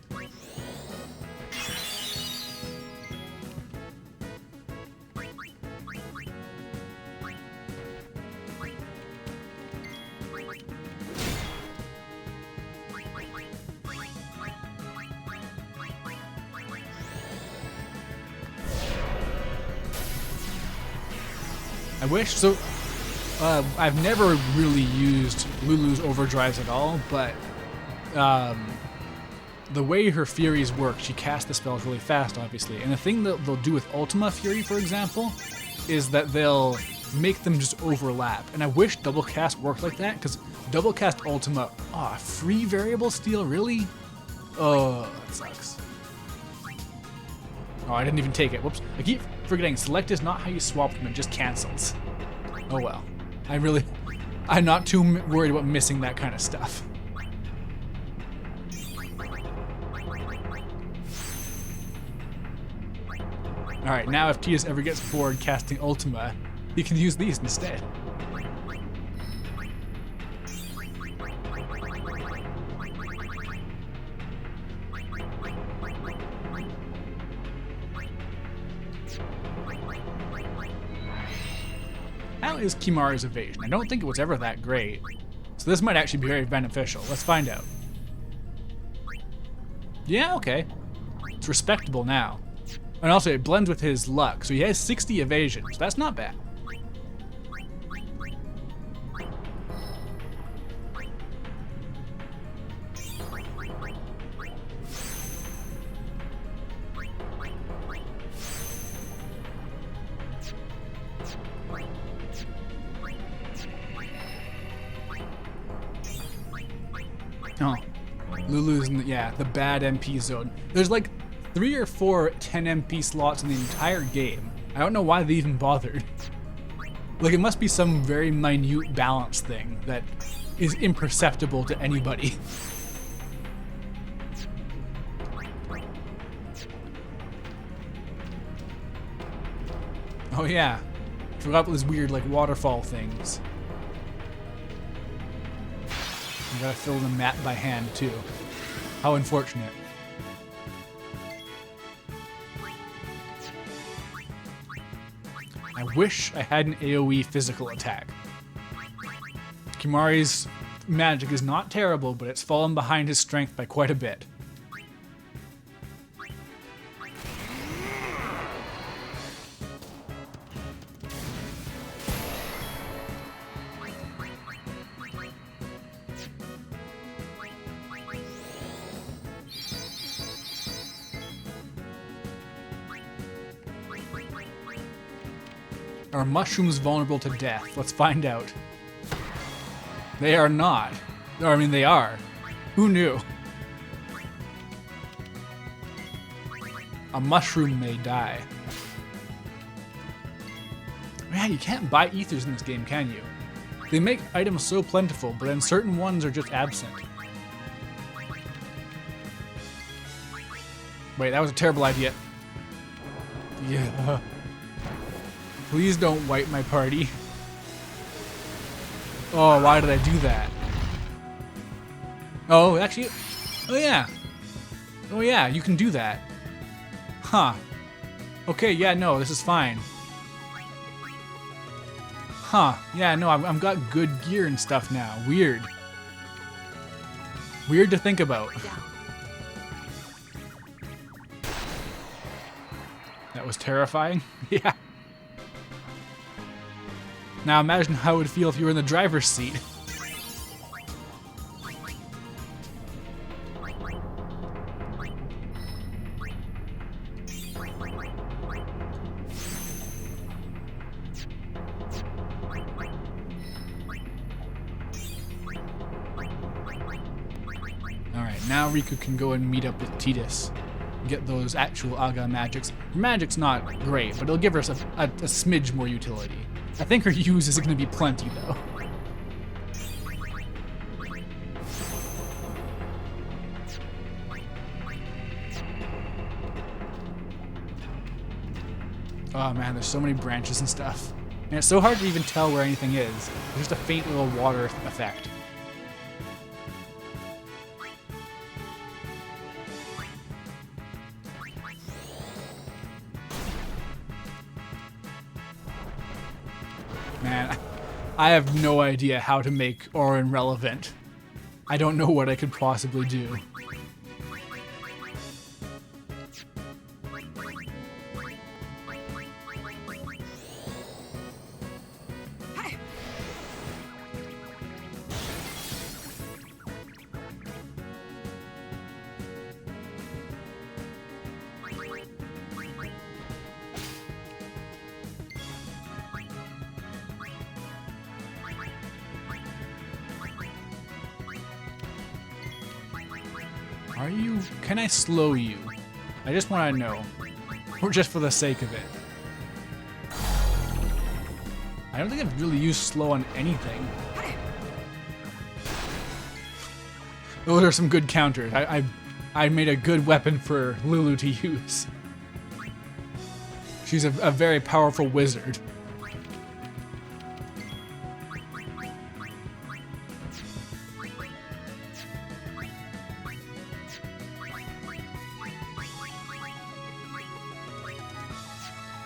I wish, so I've never really used Lulu's overdrives at all, but the way her Furies work, she casts the spells really fast, obviously. And the thing that they'll do with Ultima Fury, for example, is that they'll make them just overlap. And I wish Double Cast worked like that, because Double Cast Ultima, free variable steal, really? Oh, that sucks. Oh, I didn't even take it. Whoops. I keep forgetting, select is not how you swap them, it just cancels. Oh well. I'm not too worried about missing that kind of stuff. Alright, now if Tidus ever gets bored casting Ultima, he can use these instead. How is Kimahri's evasion? I don't think it was ever that great. So this might actually be very beneficial. Let's find out. Yeah, okay. It's respectable now. And also it blends with his luck, so he has 60 evasion, so that's not bad. Oh, Lulu's in the bad MP zone. There's like 3 or 4 10 MP slots in the entire game. I don't know why they even bothered. Like, it must be some very minute balance thing that is imperceptible to anybody. Oh yeah, forgot about those weird like waterfall things. I gotta fill the map by hand too. How unfortunate. I wish I had an AoE physical attack. Kimahri's magic is not terrible, but it's fallen behind his strength by quite a bit. Are mushrooms vulnerable to death? Let's find out. They are not. Or, I mean, they are. Who knew? A mushroom may die. Man, you can't buy ethers in this game, can you? They make items so plentiful, but then certain ones are just absent. Wait, that was a terrible idea. Yeah. Please don't wipe my party. Oh, why did I do that? Oh, actually, oh yeah. Oh yeah, you can do that. Huh. Okay, yeah, no, this is fine. Huh, yeah, no, I've got good gear and stuff now. Weird. Weird to think about. That was terrifying. Yeah. Now imagine how it would feel if you were in the driver's seat. Alright, now Riku can go and meet up with Tidus. Get those actual Aga magics. Her magic's not great, but it'll give her a smidge more utility. I think her use is going to be plenty, though. Oh man, there's so many branches and stuff. And it's so hard to even tell where anything is. There's just a faint little water effect. Man, I have no idea how to make Auron relevant. I don't know what I could possibly do. Are you... Can I slow you? I just want to know. Or just for the sake of it. I don't think I've really used slow on anything. Those are some good counters. I made a good weapon for Lulu to use. She's a very powerful wizard.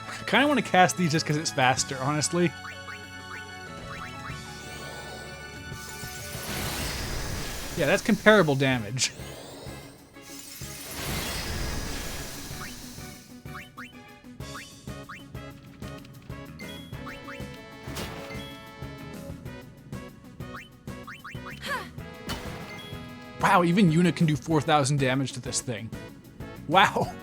I kind of want to cast these just because it's faster, honestly. Yeah, that's comparable damage. Wow, even Yuna can do 4,000 damage to this thing. Wow.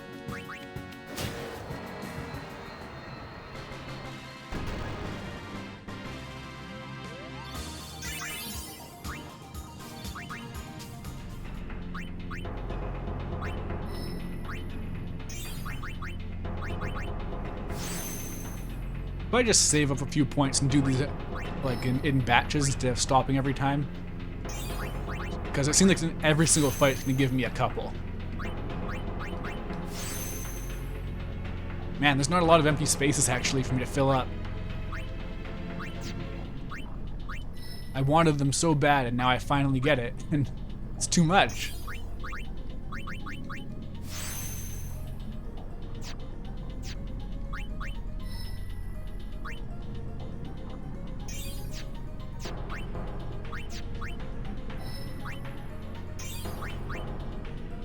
If I just save up a few points and do these like in batches instead of stopping every time, because it seems like in every single fight it's gonna give me a couple. Man, there's not a lot of empty spaces actually for me to fill up. I wanted them so bad and now I finally get it, and it's too much.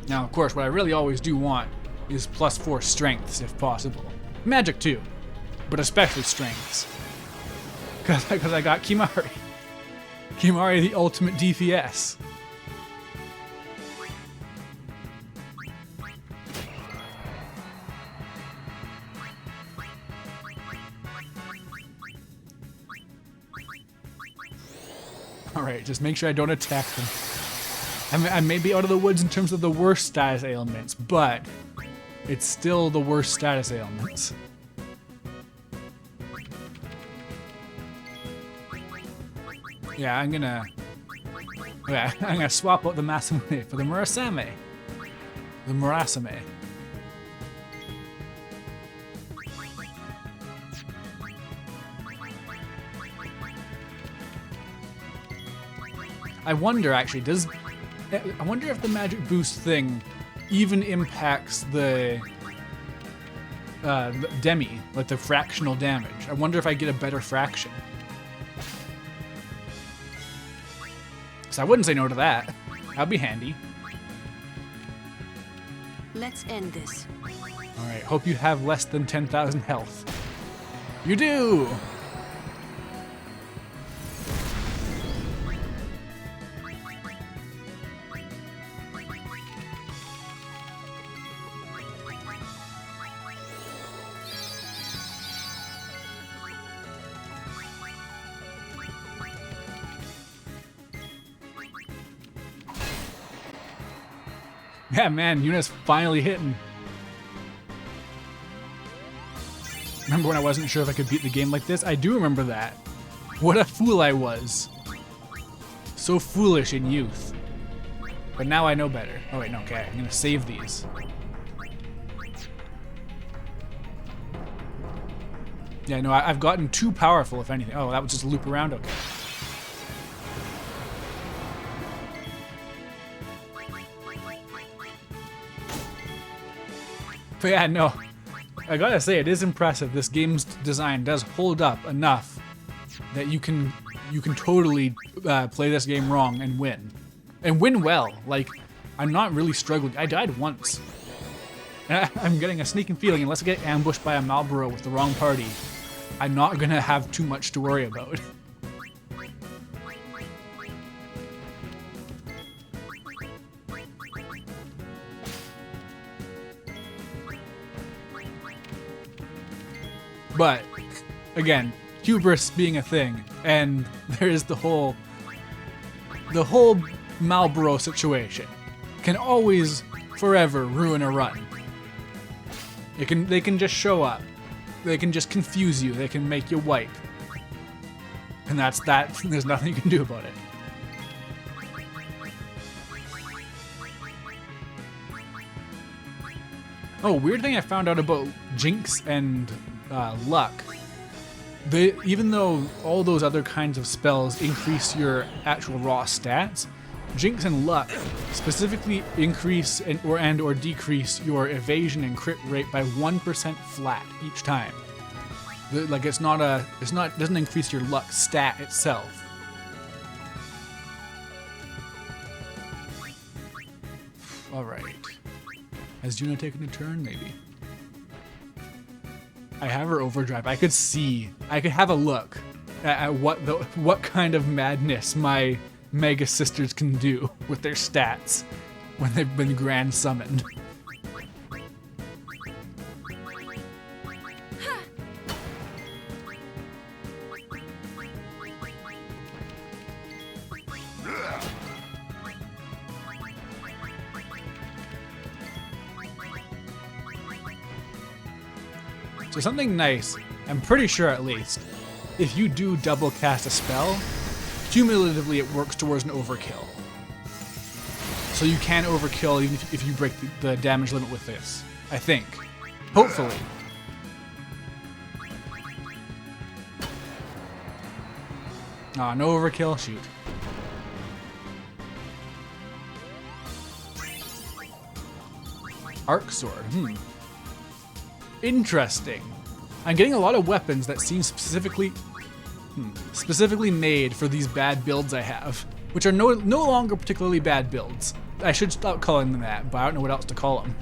Now, of course, what I really always do want is +4 strengths, if possible. Magic, too, but especially strengths. Because I got Kimahri. Kimahri, the ultimate DPS. Alright, just make sure I don't attack them. I may be out of the woods in terms of the worst status ailments, but it's still the worst status ailments. Yeah, I'm gonna swap out the Masamune for the Murasame. The Murasame. I wonder actually, I wonder if the magic boost thing even impacts the demi, like the fractional damage. I wonder if I get a better fraction. So I wouldn't say no to that. That'd be handy. Let's end this. Alright, hope you have less than 10,000 health. You do! Yeah, man, Yuna's finally hitting. Remember when I wasn't sure if I could beat the game like this? I do remember that. What a fool I was. So foolish in youth. But now I know better. Oh wait, no, okay, I'm gonna save these. Yeah, no, I've gotten too powerful, if anything. Oh, that was just a loop around? Okay. But yeah, no, I gotta say, it is impressive. This game's design does hold up enough that you can totally play this game wrong and win. And win well. Like, I'm not really struggling. I died once. I'm getting a sneaking feeling, unless I get ambushed by a Marlboro with the wrong party, I'm not gonna have too much to worry about. But, again, hubris being a thing, and there is the whole Marlboro situation can always, forever ruin a run. They can just show up. They can just confuse you. They can make you wipe. And that's that. There's nothing you can do about it. Oh, weird thing I found out about Jinx and Luck. Even though all those other kinds of spells increase your actual raw stats, Jinx and Luck specifically increase or decrease your evasion and crit rate by 1% flat each time. Like it doesn't increase your luck stat itself. All right. Has Yuna taken a turn? Maybe. I have her overdrive. I could have a look at what kind of madness my Mega Sisters can do with their stats when they've been grand summoned. So something nice, I'm pretty sure at least, if you do double cast a spell, cumulatively it works towards an overkill. So you can overkill even if you break the damage limit with this, I think. Hopefully. Ah, no overkill? Shoot. Arc Sword, Interesting. I'm getting a lot of weapons that seem specifically made for these bad builds I have, which are no longer particularly bad builds. I should stop calling them that, but I don't know what else to call them.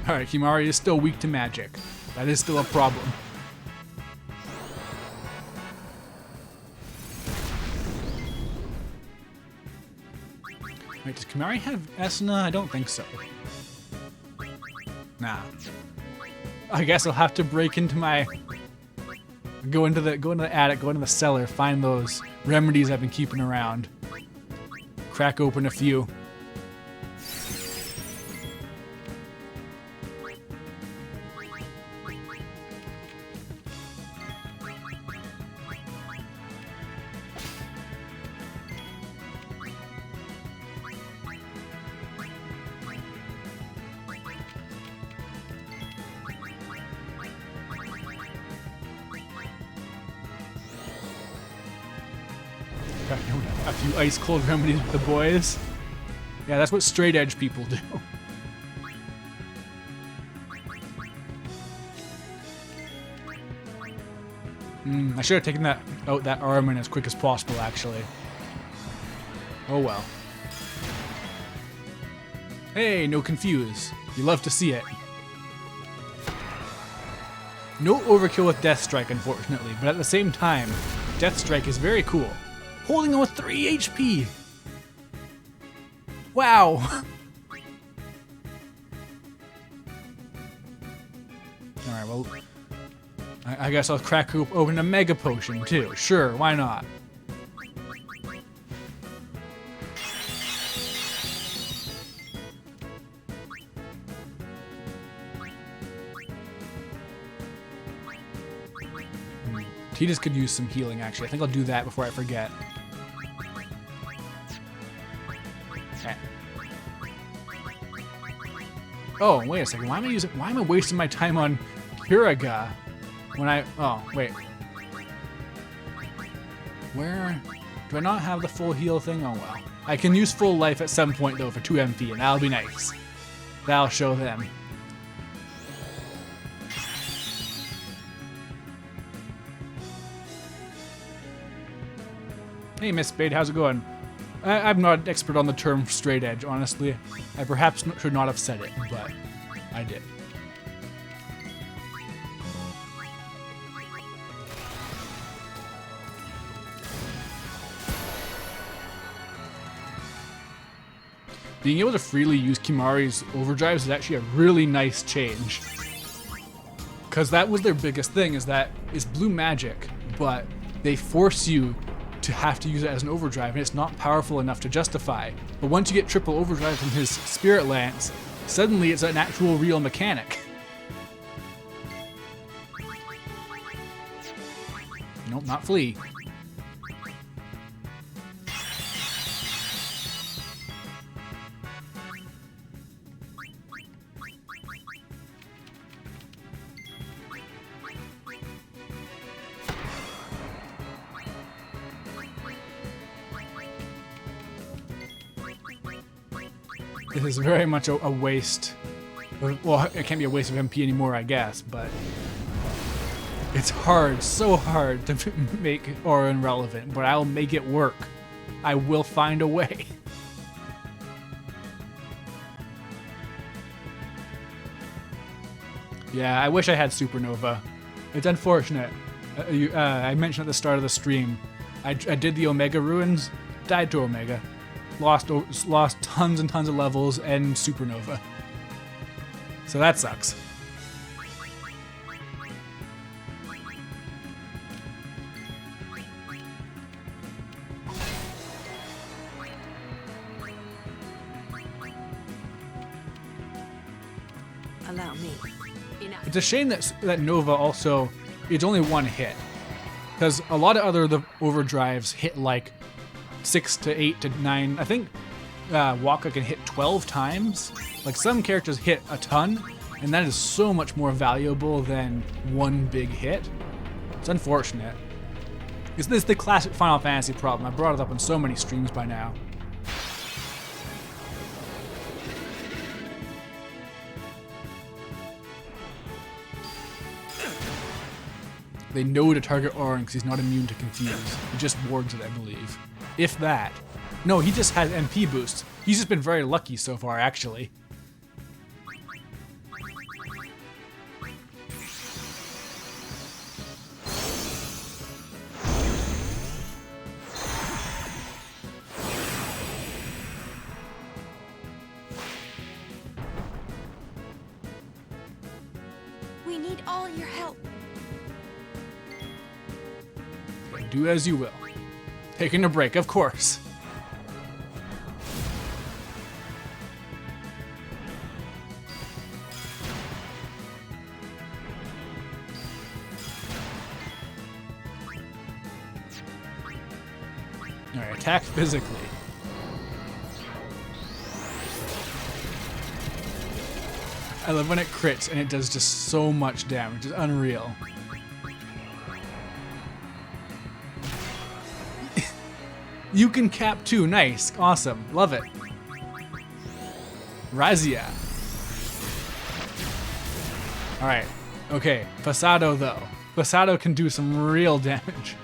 Alright, Kimahri is still weak to magic. That is still a problem. Wait, does Kimahri have Esuna? I don't think so. Nah. I guess I'll have to break into my... Go into the attic, go into the cellar, find those remedies I've been keeping around. Crack open a few. A few ice cold remedies with the boys. Yeah, that's what straight edge people do. I should have taken out that armament as quick as possible, actually. Oh well. Hey, no confuse. You love to see it. No overkill with Death Strike, unfortunately, but at the same time, Death Strike is very cool. Holding on with 3 HP! Wow! Alright, Alright, well, I guess I'll crack open a Mega Potion too. Sure, why not? Tidus could use some healing, actually. I think I'll do that before I forget. Okay. Oh, wait a second. Why am I wasting my time on Kiraga when oh, wait. Where do I not have the full heal thing? Oh well. I can use full life at some point though for 2 MP, and that'll be nice. That'll show them. Hey, Miss Spade, how's it going? I'm not an expert on the term straight edge, honestly. I perhaps should not have said it, but I did. Being able to freely use Kimahri's overdrives is actually a really nice change. Because that was their biggest thing, is blue magic, but they force you to have to use it as an overdrive, and it's not powerful enough to justify. But once you get triple overdrive from his Spirit Lance, suddenly it's an actual real mechanic. Nope, not flee. This is very much a waste. Well, it can't be a waste of MP anymore, I guess, but it's hard, so hard to make Auron relevant, but I'll make it work. I will find a way. Yeah, I wish I had Supernova. It's unfortunate. I mentioned at the start of the stream, I did the Omega Ruins, died to Omega. Lost tons and tons of levels and Supernova. So that sucks. Allow me. It's a shame that Nova also, it's only one hit. Because a lot of other overdrives hit like 6 to 8 to 9. I think Wakka can hit 12 times. Like some characters hit a ton, and that is so much more valuable than one big hit. It's unfortunate. This is the classic Final Fantasy problem. I brought it up on so many streams by now. They know to target Auron because he's not immune to Confuse. He just wards it, I believe. If that. No, he just has MP boost. He's just been very lucky so far, actually. We need all your help. Do as you will. Taking a break, of course. Alright, attack physically. I love when it crits and it does just so much damage. It's unreal. You can cap too. Nice. Awesome. Love it. Razia. Alright. Okay. Pasado, though. Pasado can do some real damage.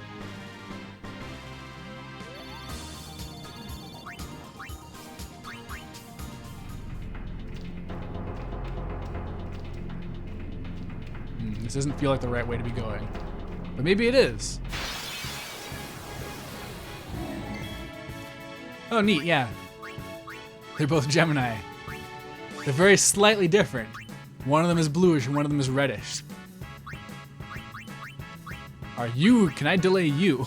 This doesn't feel like the right way to be going. But maybe it is. Oh, neat, yeah. They're both Gemini. They're very slightly different. One of them is bluish and one of them is reddish. Can I delay you?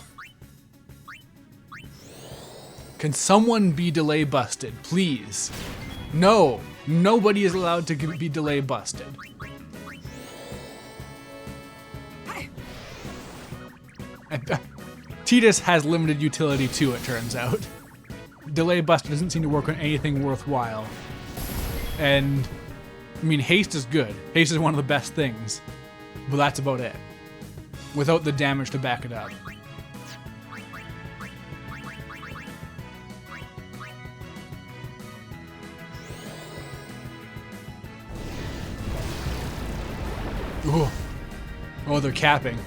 Can someone be delay busted, please? No, nobody is allowed to be delay busted. Tidus has limited utility too, it turns out. Delay busted doesn't seem to work on anything worthwhile. And, I mean, haste is good. Haste is one of the best things. But that's about it. Without the damage to back it up. Ooh. Oh, they're capping.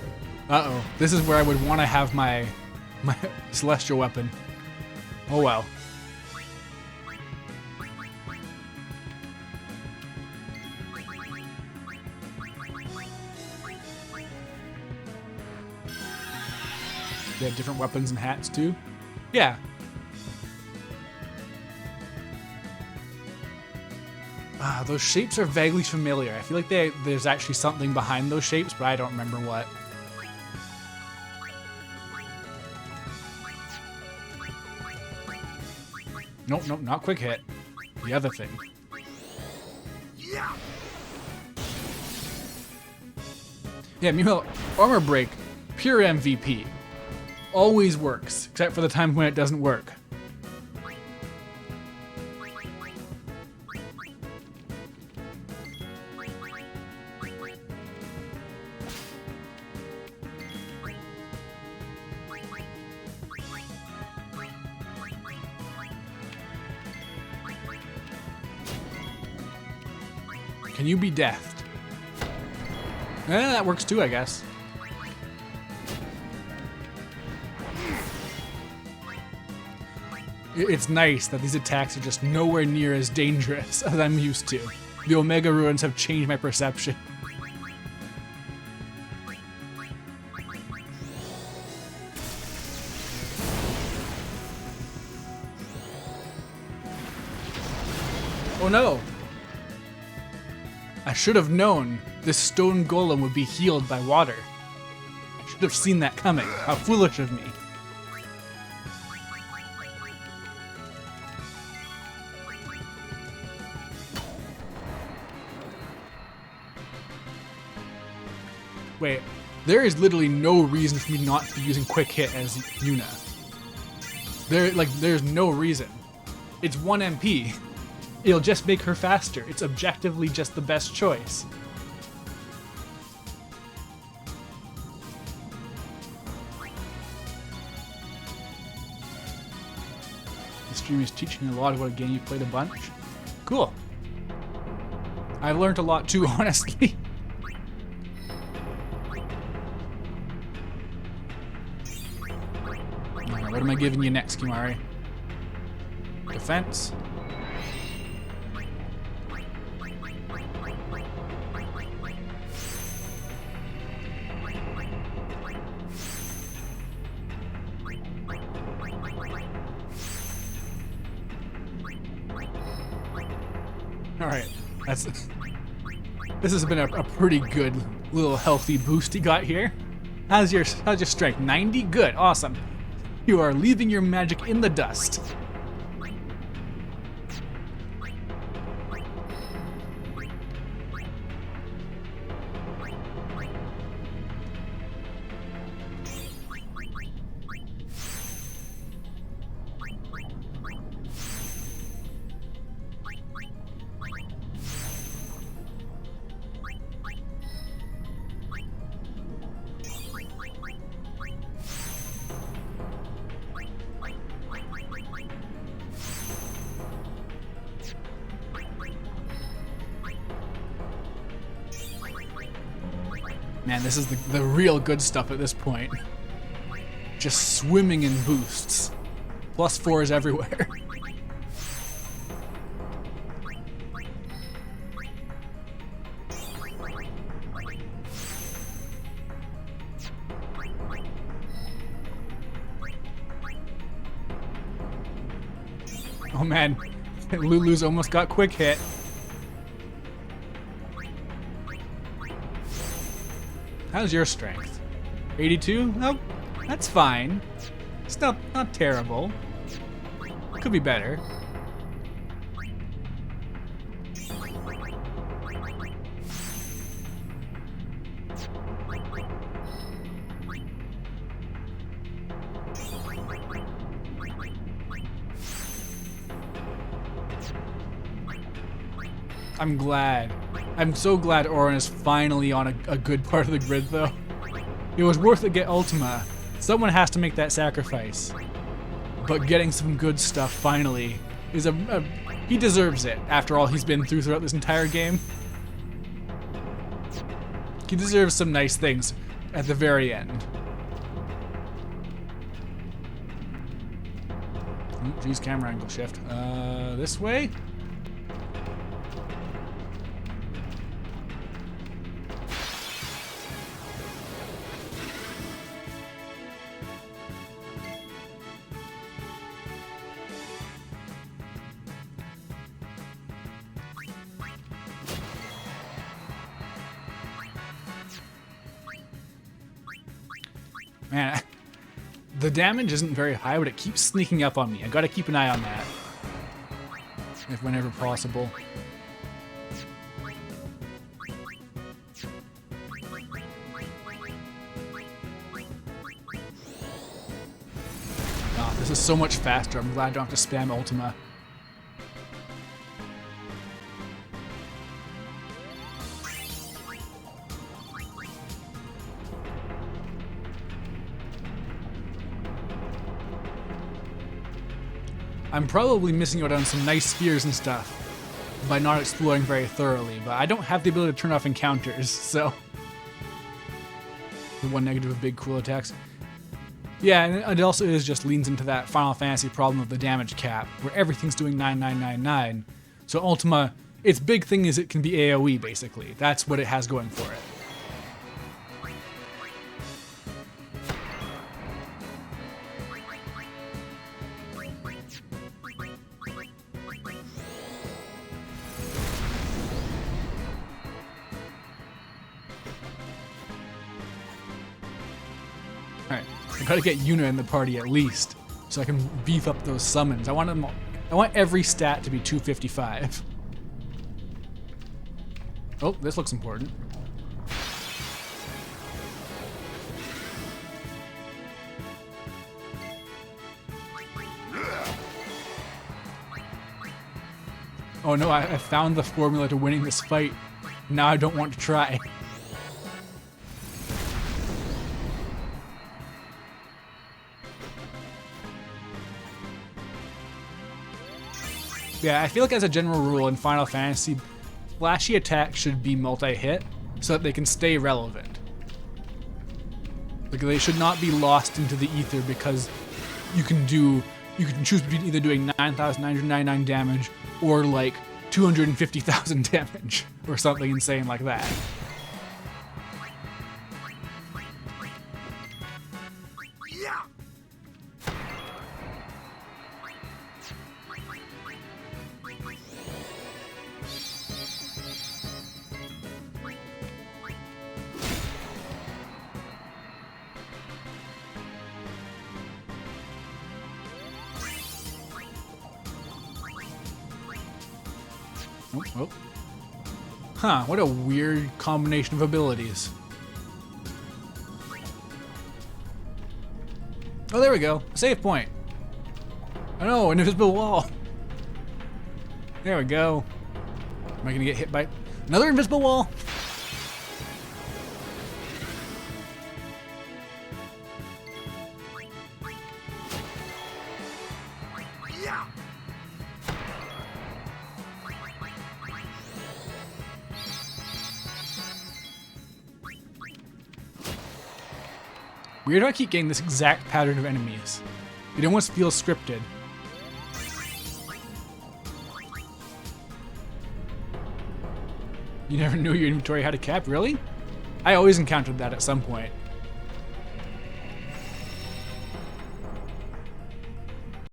Uh-oh. This is where I would want to have my celestial weapon. Oh well. They have different weapons and hats too? Yeah. Those shapes are vaguely familiar. I feel like there's actually something behind those shapes, but I don't remember what. Nope, nope, not quick hit. The other thing. Yeah, meanwhile, armor break, pure MVP. Always works, except for the time when it doesn't work. Can you be deathed? That works too, I guess. It's nice that these attacks are just nowhere near as dangerous as I'm used to. The Omega Ruins have changed my perception. Oh no! I should have known this stone golem would be healed by water. I should have seen that coming. How foolish of me. Wait, there is literally no reason for me not to be using quick hit as Yuna. There's no reason. It's 1 MP. It'll just make her faster. It's objectively just the best choice. The stream is teaching you a lot about a game you played a bunch. Cool. I've learned a lot too, honestly. Alright, what am I giving you next, Kimahri? Defense. Alright, this has been a pretty good little healthy boost you got here. How's your strength? 90? Good, awesome. You are leaving your magic in the dust. Man, this is the real good stuff at this point. Just swimming in boosts. +4s everywhere. Oh man, Lulu's almost got quick hit. How's your strength? 82? Nope. That's fine. It's not terrible. Could be better. I'm glad. I'm so glad Auron is finally on a good part of the grid, though. It was worth it to get Ultima. Someone has to make that sacrifice. But getting some good stuff finally is he deserves it after all he's been throughout this entire game. He deserves some nice things at the very end. Geez, camera angle shift. This way? Man, the damage isn't very high, but it keeps sneaking up on me. I gotta keep an eye on that. If whenever possible. Oh, this is so much faster. I'm glad I don't have to spam Ultima. I'm probably missing out on some nice spears and stuff by not exploring very thoroughly, but I don't have the ability to turn off encounters, so... The one negative of big cool attacks. Yeah, and it also just leans into that Final Fantasy problem of the damage cap, where everything's doing 9999. So Ultima, its big thing is it can be AoE, basically. That's what it has going for it. Alright, I gotta get Yuna in the party at least, so I can beef up those summons. I want every stat to be 255. Oh, this looks important. Oh no, I found the formula to winning this fight. Now I don't want to try. Yeah, I feel like as a general rule in Final Fantasy, flashy attacks should be multi-hit so that they can stay relevant. Like they should not be lost into the ether because you can choose between either doing 9,999 damage or like 250,000 damage or something insane like that. Oh. Huh, what a weird combination of abilities. Oh, there we go. Save point. Oh no, an invisible wall. There we go. Am I gonna get hit by another invisible wall? Weird how I keep getting this exact pattern of enemies. It almost feels scripted. You never knew your inventory had a cap, really? I always encountered that at some point.